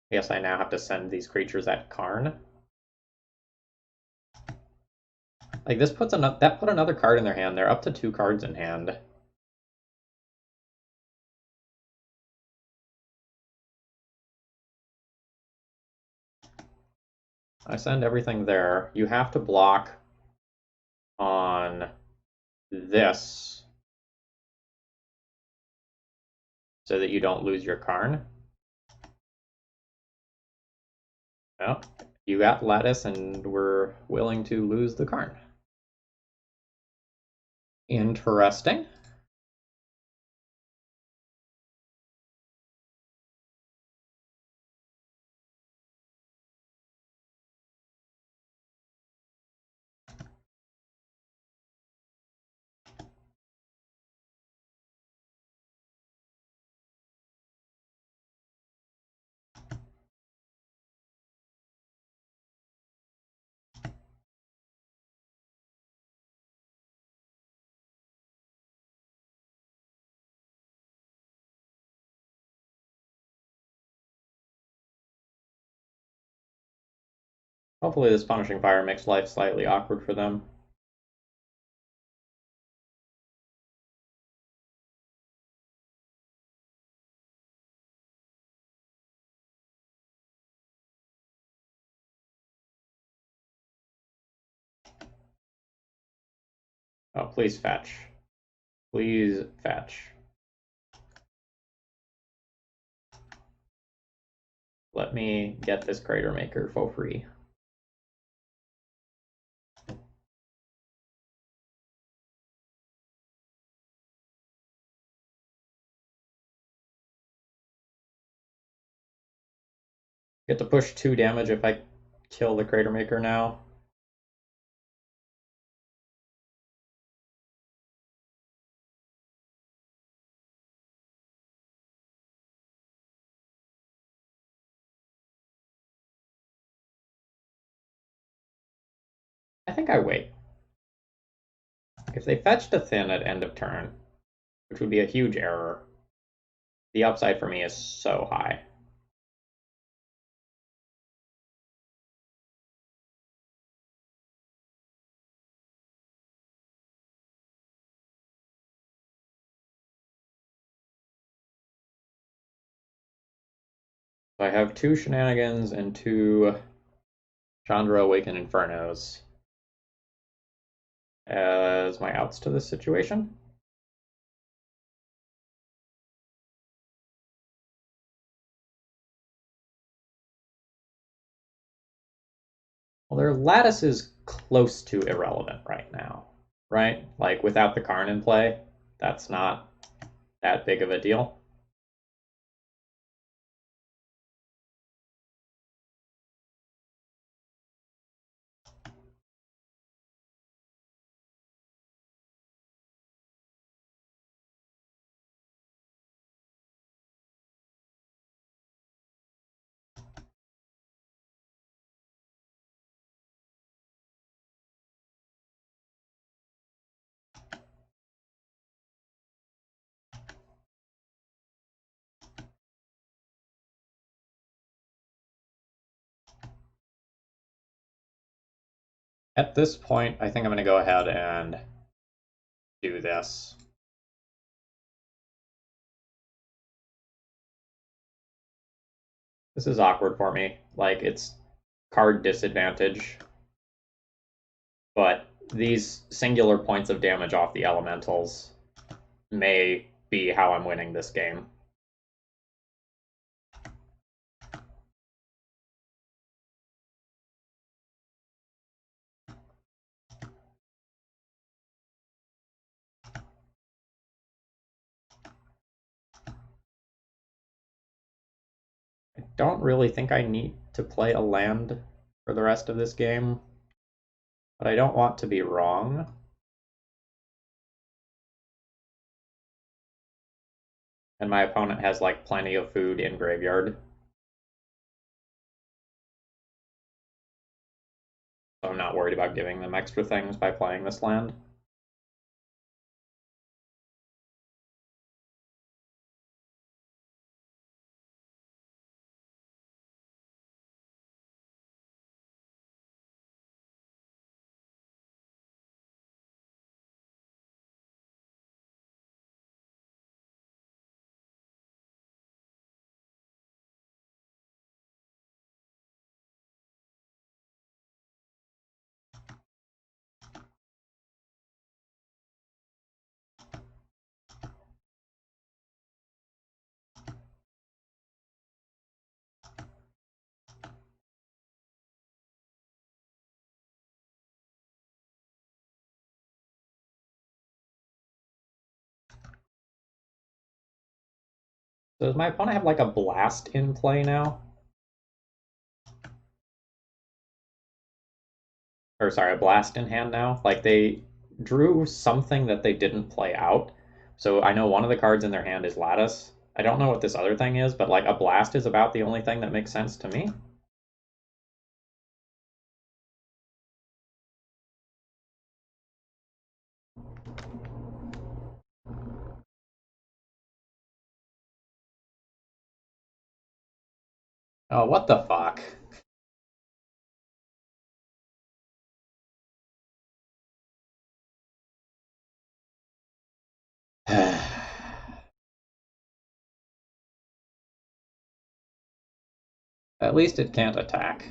Yes, I now have to send these creatures at Karn. Like this puts that put another card in their hand. They're up to 2 cards in hand. I send everything there. You have to block on this so that you don't lose your Karn. Well, you got Lattice and we're willing to lose the Karn. Interesting. Hopefully this Punishing Fire makes life slightly awkward for them. Oh, please fetch. Please fetch. Let me get this crater maker for free. Get to push 2 damage if I kill the crater maker now. I think I wait. If they fetched a Thin at end of turn, which would be a huge error, the upside for me is so high. So I have 2 Shenanigans and 2 Chandra Awakened Infernos as my outs to this situation. Well, their lattice is close to irrelevant right now, right? Like without the Karn in play, that's not that big of a deal. At this point, I think I'm going to go ahead and do this. This is awkward for me. Like, it's card disadvantage, but these singular points of damage off the elementals may be how I'm winning this game. I don't really think I need to play a land for the rest of this game, but I don't want to be wrong. And my opponent has like plenty of food in graveyard. So I'm not worried about giving them extra things by playing this land. So does my opponent have like a blast in play now? Or sorry, a blast in hand now? Like they drew something that they didn't play out. So I know one of the cards in their hand is Lattice. I don't know what this other thing is, but like a blast is about the only thing that makes sense to me. Oh, what the fuck? At least it can't attack.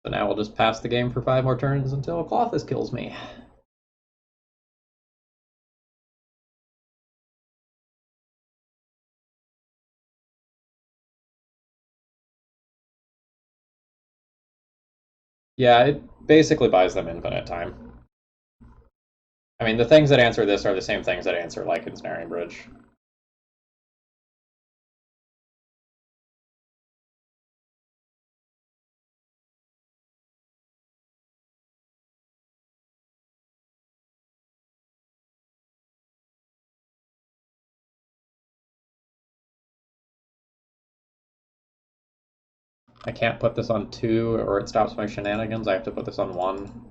So now we'll just pass the game for 5 more turns until Clothis kills me. Yeah, it basically buys them infinite time. I mean, the things that answer this are the same things that answer like Ensnaring Bridge. I can't put this on 2 or it stops my shenanigans. I have to put this on 1,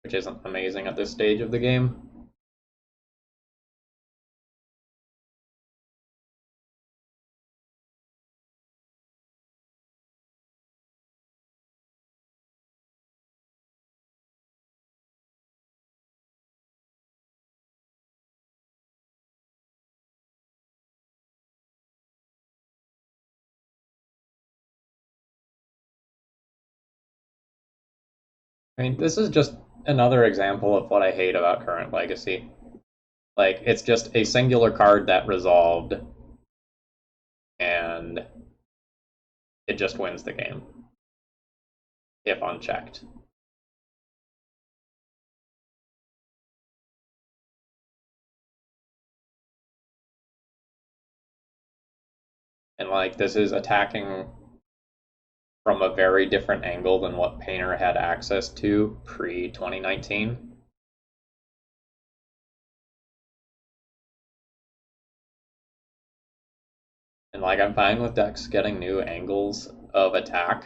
which isn't amazing at this stage of the game. I mean, this is just another example of what I hate about current Legacy. Like, it's just a singular card that resolved, and it just wins the game, if unchecked. And, like, this is attacking from a very different angle than what Painter had access to pre-2019. And, like, I'm fine with decks getting new angles of attack,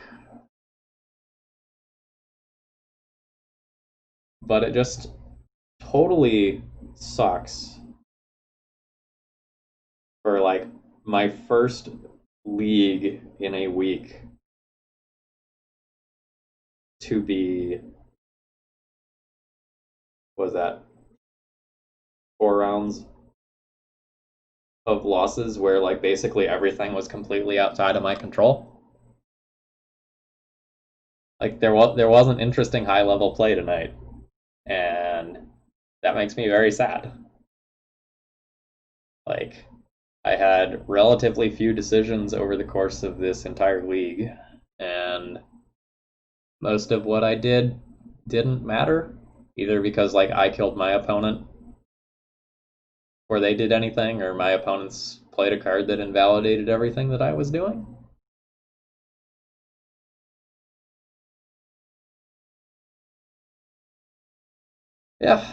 but it just totally sucks for, like, my first league in a week to be, what was that, 4 rounds of losses where like basically everything was completely outside of my control. Like there was an interesting high level play tonight, and that makes me very sad. Like I had relatively few decisions over the course of this entire league, and most of what I did didn't matter, either because like I killed my opponent or they did anything, or my opponents played a card that invalidated everything that I was doing. Yeah,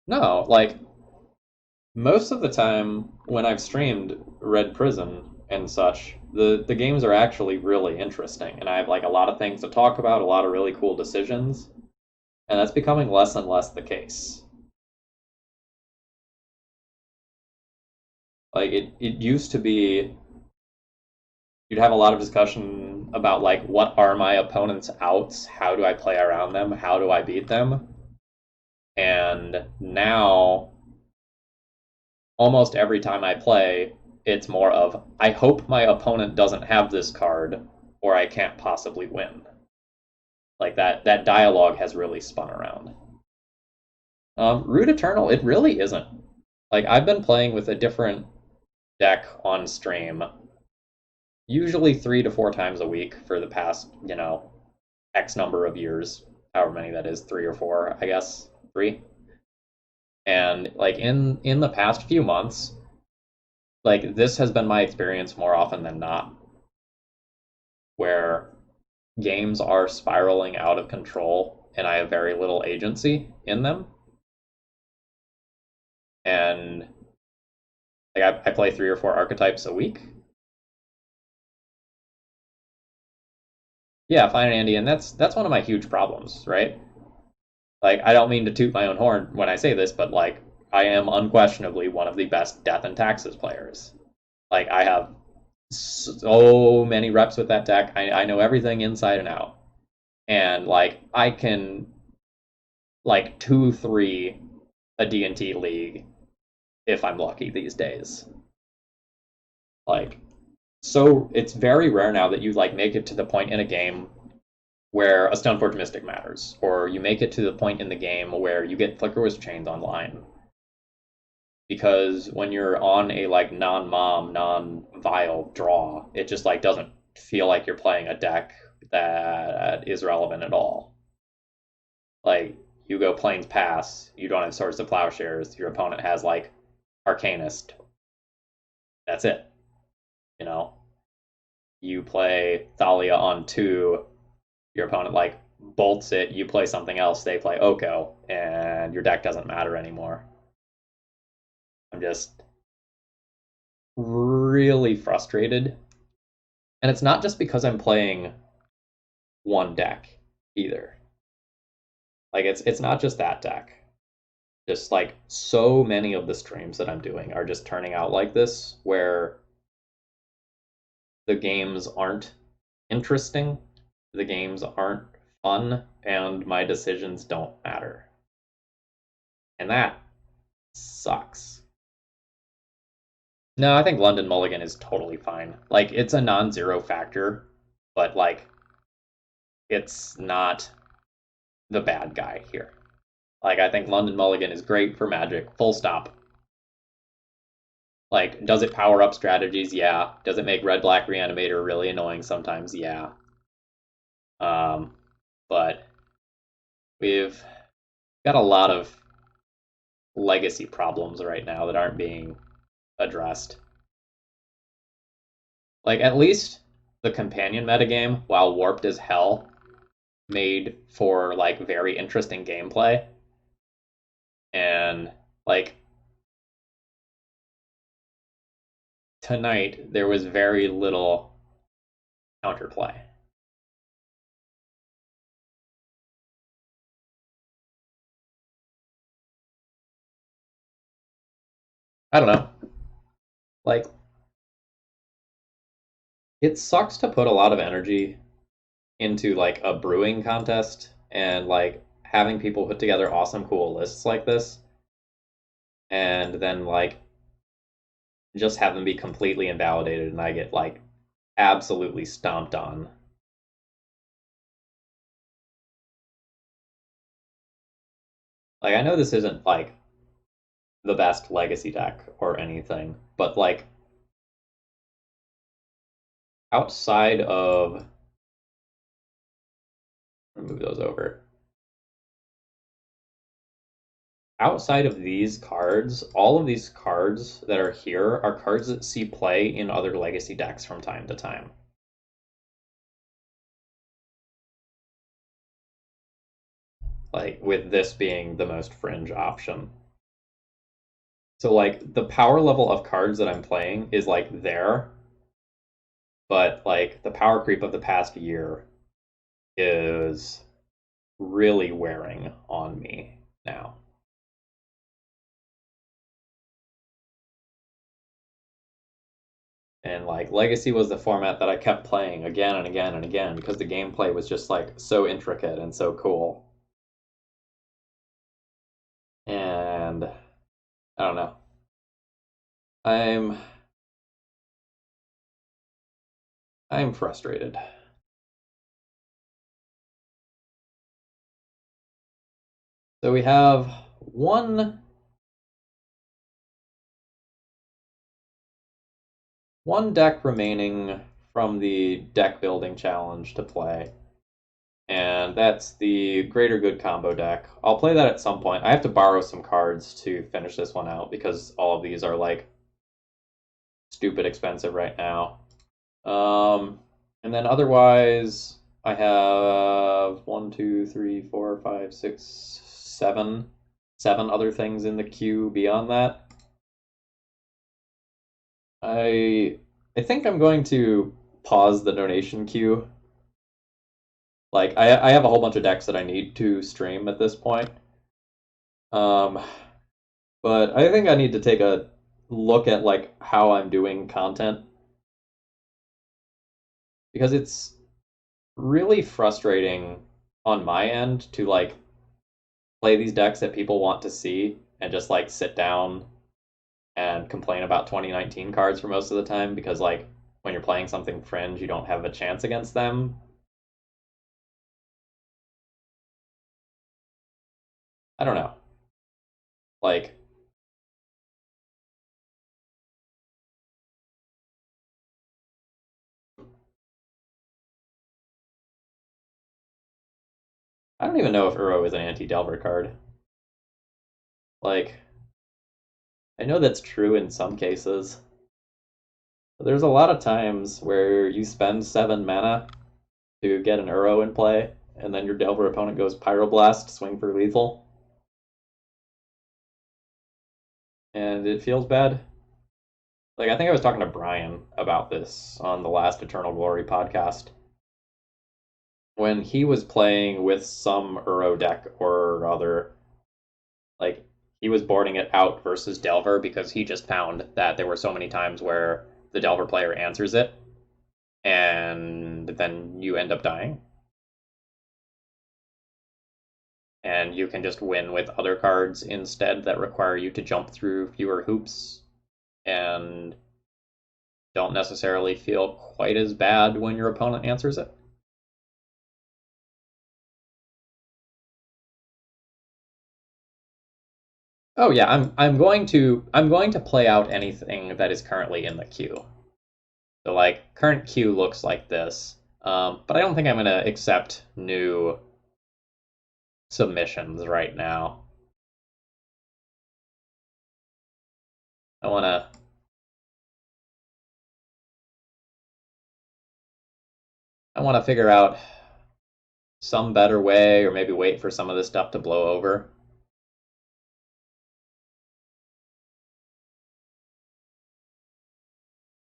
no, like most of the time when I've streamed Red Prison and such, the games are actually really interesting, and I have like a lot of things to talk about, a lot of really cool decisions, and that's becoming less and less the case. Like it used to be you'd have a lot of discussion about like what are my opponent's outs, how do I play around them, how do I beat them? And now almost every time I play, it's more of I hope my opponent doesn't have this card or I can't possibly win. Like that dialogue has really spun around. Root Eternal, it really isn't. Like I've been playing with a different deck on stream, usually 3 to 4 times a week for the past, X number of years, however many that is, 3 or 4, I guess, 3. And like in the past few months, like this has been my experience more often than not, where games are spiraling out of control and I have very little agency in them. And like I play 3 or 4 archetypes a week. Yeah, fine, Andy, and that's one of my huge problems, right? Like I don't mean to toot my own horn when I say this, but like I am unquestionably one of the best Death and Taxes players. Like I have so many reps with that deck. I know everything inside and out. And like I can like 2-3 a D&T league if I'm lucky these days. Like, so it's very rare now that you like make it to the point in a game where a Stoneforge Mystic matters, or you make it to the point in the game where you get Flickerwisp Chains online. Because when you're on a like non-mom, non-vile draw, it just like doesn't feel like you're playing a deck that is relevant at all. Like you go Plains Pass, you don't have Swords to Plowshares, your opponent has like Arcanist. That's it. You know, you play Thalia on 2, your opponent like bolts it, you play something else, they play Oko, and your deck doesn't matter anymore. I'm just really frustrated. And it's not just because I'm playing one deck either. Like it's not just that deck. Just like so many of the streams that I'm doing are just turning out like this where the games aren't interesting, the games aren't fun, and my decisions don't matter. And that sucks. No, I think London Mulligan is totally fine. Like it's a non-zero factor, but like it's not the bad guy here. Like I think London Mulligan is great for Magic, full stop. Like, does it power up strategies? Yeah. Does it make Red Black Reanimator really annoying sometimes? Yeah. Um, but we've got a lot of legacy problems right now that aren't being addressed. Like, at least the companion metagame, while warped as hell, made for like very interesting gameplay. And like tonight, there was very little counterplay. I don't know. Like, it sucks to put a lot of energy into like a brewing contest and like having people put together awesome cool lists like this and then like just have them be completely invalidated and I get like absolutely stomped on. Like I know this isn't like the best legacy deck or anything, but like outside of move those over. Outside of these cards, all of these cards that are here are cards that see play in other legacy decks from time to time. Like with this being the most fringe option. So like the power level of cards that I'm playing is like there, but like the power creep of the past year is really wearing on me now. And like Legacy was the format that I kept playing again and again and again because the gameplay was just like so intricate and so cool. And I don't know. I'm I'm frustrated. So we have one deck remaining from the deck building challenge to play, and that's the Greater Good combo deck. I'll play that at some point. I have to borrow some cards to finish this one out because all of these are like stupid expensive right now. And then otherwise, I have one, two, three, four, five, six, seven other things in the queue beyond that. I think I'm going to pause the donation queue. Like I have a whole bunch of decks that I need to stream at this point. Um, but I think I need to take a look at like how I'm doing content because it's really frustrating on my end to like play these decks that people want to see and just like sit down and complain about 2019 cards for most of the time because like when you're playing something fringe, you don't have a chance against them. I don't know. Like I don't even know if Uro is an anti-Delver card. Like I know that's true in some cases. But there's a lot of times where you spend 7 mana to get an Uro in play, and then your Delver opponent goes Pyroblast, swing for lethal, and it feels bad. Like I think I was talking to Brian about this on the last Eternal Glory podcast when he was playing with some Uro deck or other. Like he was boarding it out versus Delver because he just found that there were so many times where the Delver player answers it, and then you end up dying. And you can just win with other cards instead that require you to jump through fewer hoops and don't necessarily feel quite as bad when your opponent answers it. Oh yeah, I'm going to play out anything that is currently in the queue. So like current queue looks like this, but I don't think I'm gonna accept new submissions right now. I wanna I wanna figure out some better way, or maybe wait for some of this stuff to blow over.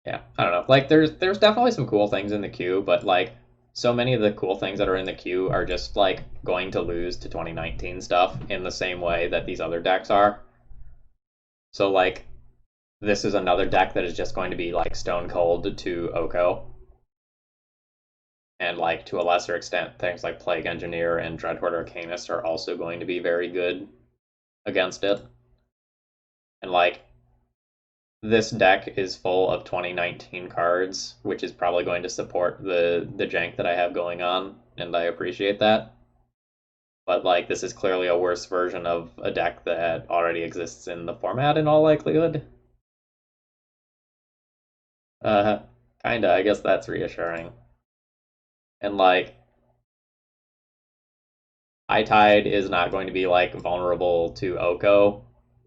Yeah, I don't know. Like there's definitely some cool things in the queue, but like so many of the cool things that are in the queue are just like going to lose to 2019 stuff in the same way that these other decks are. So like this is another deck that is just going to be like stone cold to Oko, and like to a lesser extent things like Plague Engineer and Dreadhorde Arcanist are also going to be very good against it. And like this deck is full of 2019 cards, which is probably going to support the jank that I have going on, and I appreciate that. But like this is clearly a worse version of a deck that already exists in the format in all likelihood. Uh kinda, I guess that's reassuring. And like High Tide is not going to be like vulnerable to Oko.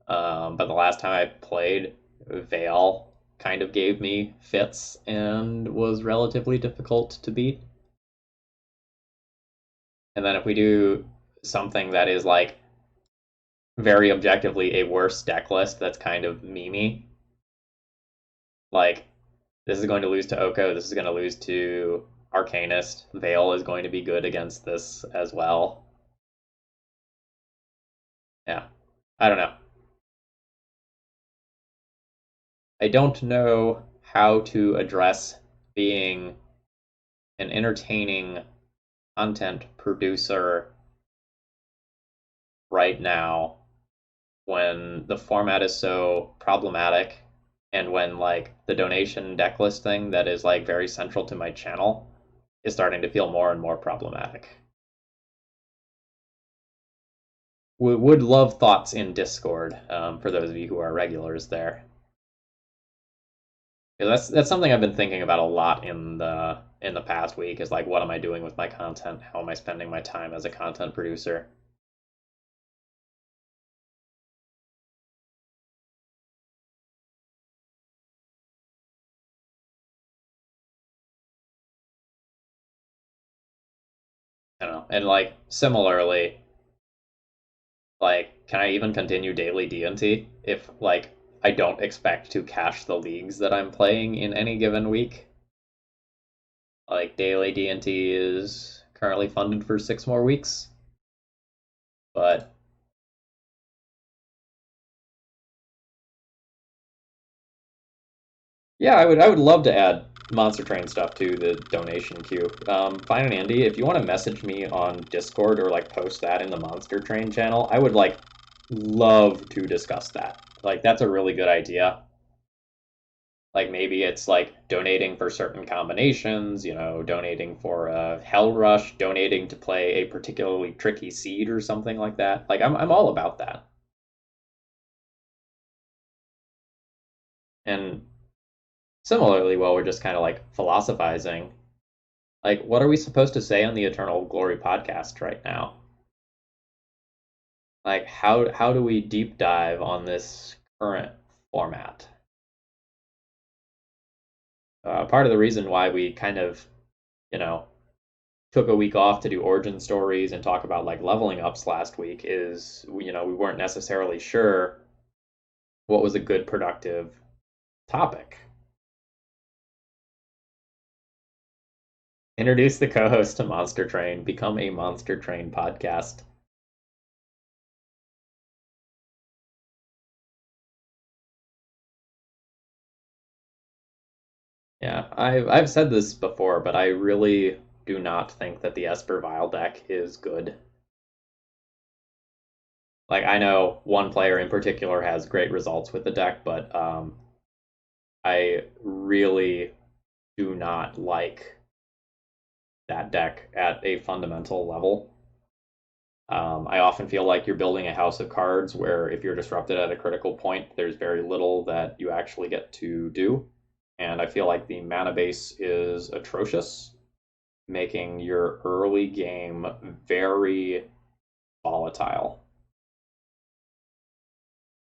But the last time I played, Veil kind of gave me fits and was relatively difficult to beat. And then if we do something that is like very objectively a worse deck list that's kind of memey, like this is going to lose to Oko, this is going to lose to Arcanist, Veil is going to be good against this as well. Yeah, I don't know. I don't know how to address being an entertaining content producer right now when the format is so problematic and when like the donation decklist thing that is like very central to my channel is starting to feel more and more problematic. Would love thoughts in Discord for those of you who are regulars there. That's something I've been thinking about a lot in the past week is like what am I doing with my content? How am I spending my time as a content producer? I don't know. And like similarly, like can I even continue daily D&T if like I don't expect to cash the leagues that I'm playing in any given week? Like daily D&T is currently funded for 6 more weeks, but yeah, I would love to add Monster Train stuff too, the donation queue. Fine and Andy, if you want to message me on Discord or like post that in the Monster Train channel, I would like love to discuss that. Like that's a really good idea. Like maybe it's like donating for certain combinations, donating for a Hell Rush, donating to play a particularly tricky seed or something like that. Like I'm all about that. And similarly, while we're just kind of like philosophizing, like what are we supposed to say on the Eternal Glory podcast right now? Like how do we deep dive on this current format? Part of the reason why we kind of, you know, took a week off to do origin stories and talk about like leveling ups last week is we weren't necessarily sure what was a good productive topic. Introduce the co-host to Monster Train, become a Monster Train podcast. Yeah, I've said this before, but I really do not think that the Esper Vile deck is good. Like I know one player in particular has great results with the deck, but I really do not like that deck at a fundamental level. I often feel like you're building a house of cards where if you're disrupted at a critical point, there's very little that you actually get to do. And I feel like the mana base is atrocious, making your early game very volatile.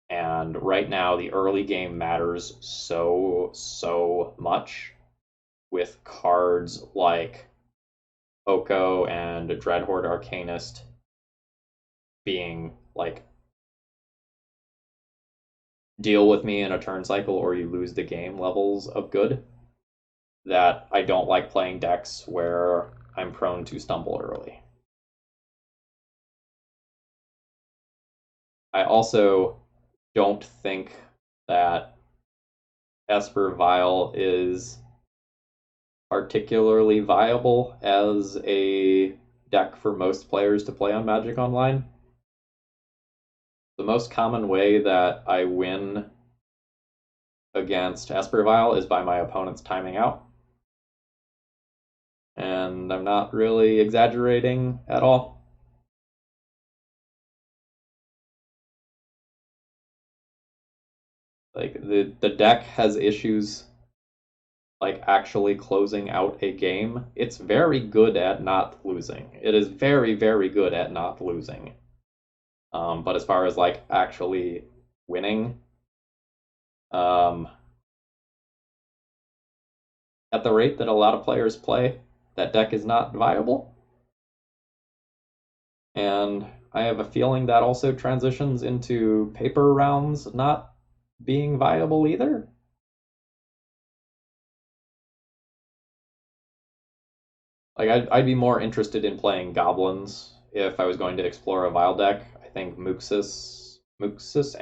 And right now, the early game matters so much with cards like Oko and Dreadhorde Arcanist being like deal with me in a turn cycle or you lose the game levels of good, that I don't like playing decks where I'm prone to stumble early. I also don't think that Esper Vile is particularly viable as a deck for most players to play on Magic Online. The most common way that I win against Esper Vile is by my opponent's timing out. And I'm not really exaggerating at all. Like the deck has issues like actually closing out a game. It's very good at not losing. It is very good at not losing. But as far as like actually winning, um, at the rate that a lot of players play, that deck is not viable. And I have a feeling that also transitions into paper rounds not being viable either. Like I'd be more interested in playing goblins if I was going to explore a Vile deck. I think Muxus, Muxus.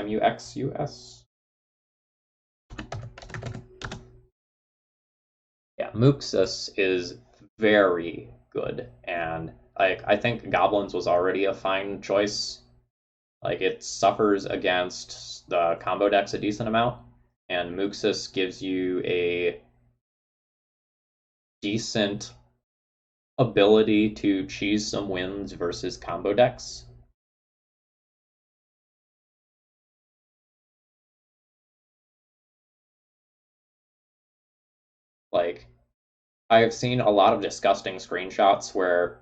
Yeah, Muxus is very good, and I think Goblins was already a fine choice. Like it suffers against the combo decks a decent amount, and Muxus gives you a decent ability to cheese some wins versus combo decks. Like I've seen a lot of disgusting screenshots where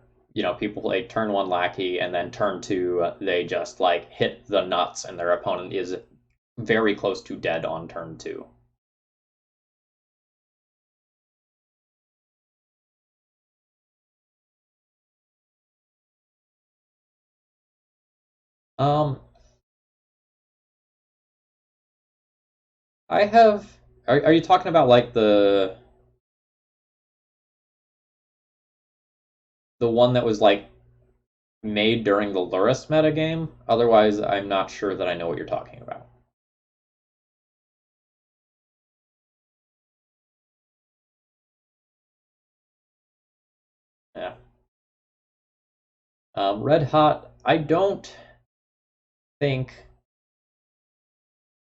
people play turn one lackey and then turn two they just like hit the nuts and their opponent is very close to dead on turn two. Um, I have. Are you talking about like the one that was like made during the Lurrus metagame? Otherwise, I'm not sure that I know what you're talking about. Red Hot, I don't think.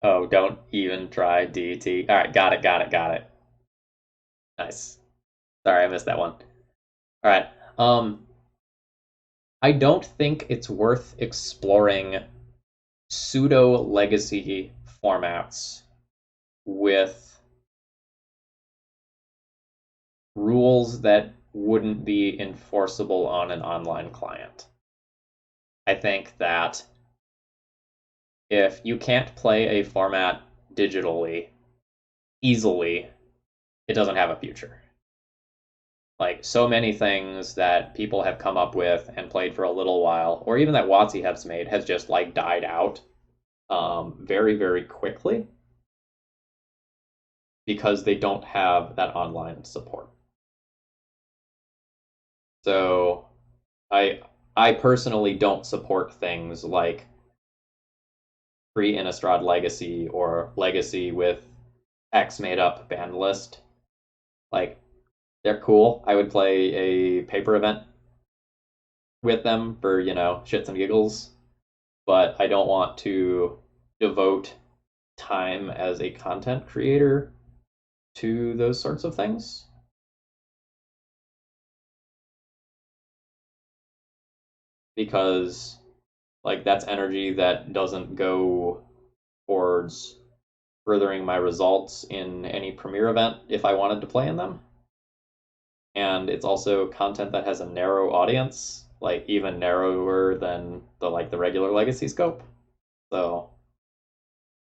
Oh, don't even try DT. All right, got it, got it, got it. Nice. Sorry, I missed that one. All right. Um, I don't think it's worth exploring pseudo legacy formats with rules that wouldn't be enforceable on an online client. I think that if you can't play a format digitally easily, it doesn't have a future. Like so many things that people have come up with and played for a little while, or even that WotC has made, has just like died out very, very quickly because they don't have that online support. So I I personally don't support things like free Innistrad Legacy or Legacy with X made up band list. Like they're cool. I would play a paper event with them for, shits and giggles, but I don't want to devote time as a content creator to those sorts of things because like that's energy that doesn't go towards furthering my results in any premiere event if I wanted to play in them. And it's also content that has a narrow audience, like even narrower than the regular legacy scope. So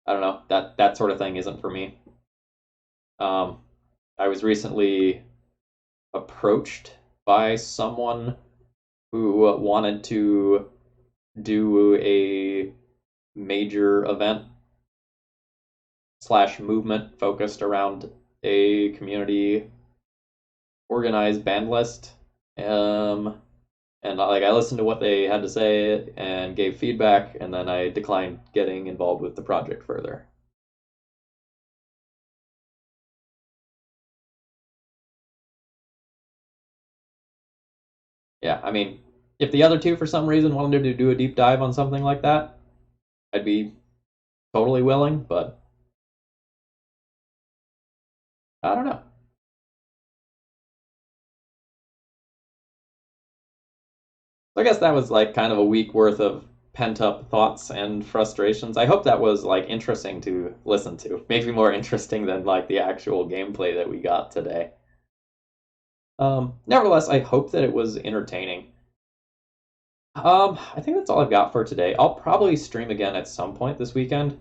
I don't know, that sort of thing isn't for me. Um, I was recently approached by someone who wanted to do a major event slash movement focused around a community organized band list. And like I listened to what they had to say and gave feedback, and then I declined getting involved with the project further. Yeah, I mean, if the other two for some reason wanted to do a deep dive on something like that, I'd be totally willing, but I don't know. So I guess that was like kind of a week worth of pent up thoughts and frustrations. I hope that was like interesting to listen to. Maybe more interesting than like the actual gameplay that we got today. Nevertheless, I hope that it was entertaining. I think that's all I've got for today. I'll probably stream again at some point this weekend.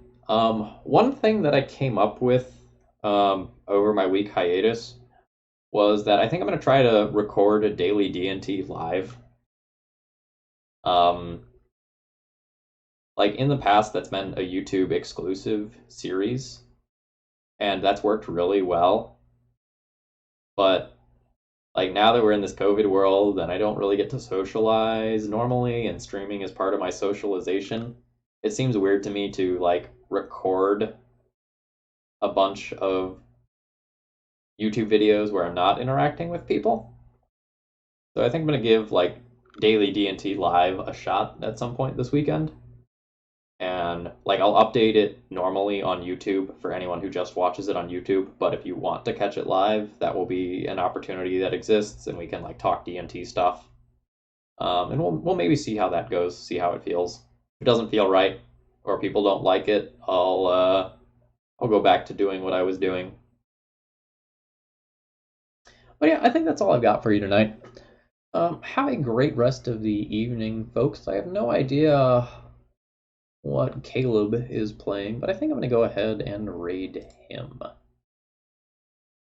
One thing that I came up with over my week hiatus was that I think I'm going to try to record a daily D&T live. Um, like in the past, that's been a YouTube exclusive series, and that's worked really well. But like now that we're in this COVID world and I don't really get to socialize normally, and streaming is part of my socialization, it seems weird to me to like record a bunch of YouTube videos where I'm not interacting with people. So I think I'm gonna give like daily D&T live a shot at some point this weekend. And like I'll update it normally on YouTube for anyone who just watches it on YouTube. But if you want to catch it live, that will be an opportunity that exists, and we can like talk D&T stuff. And we'll maybe see how that goes, see how it feels. If it doesn't feel right, or people don't like it, I'll go back to doing what I was doing. But yeah, I think that's all I've got for you tonight. Have a great rest of the evening, folks. I have no idea what Caleb is playing, but I think I'm going to go ahead and raid him.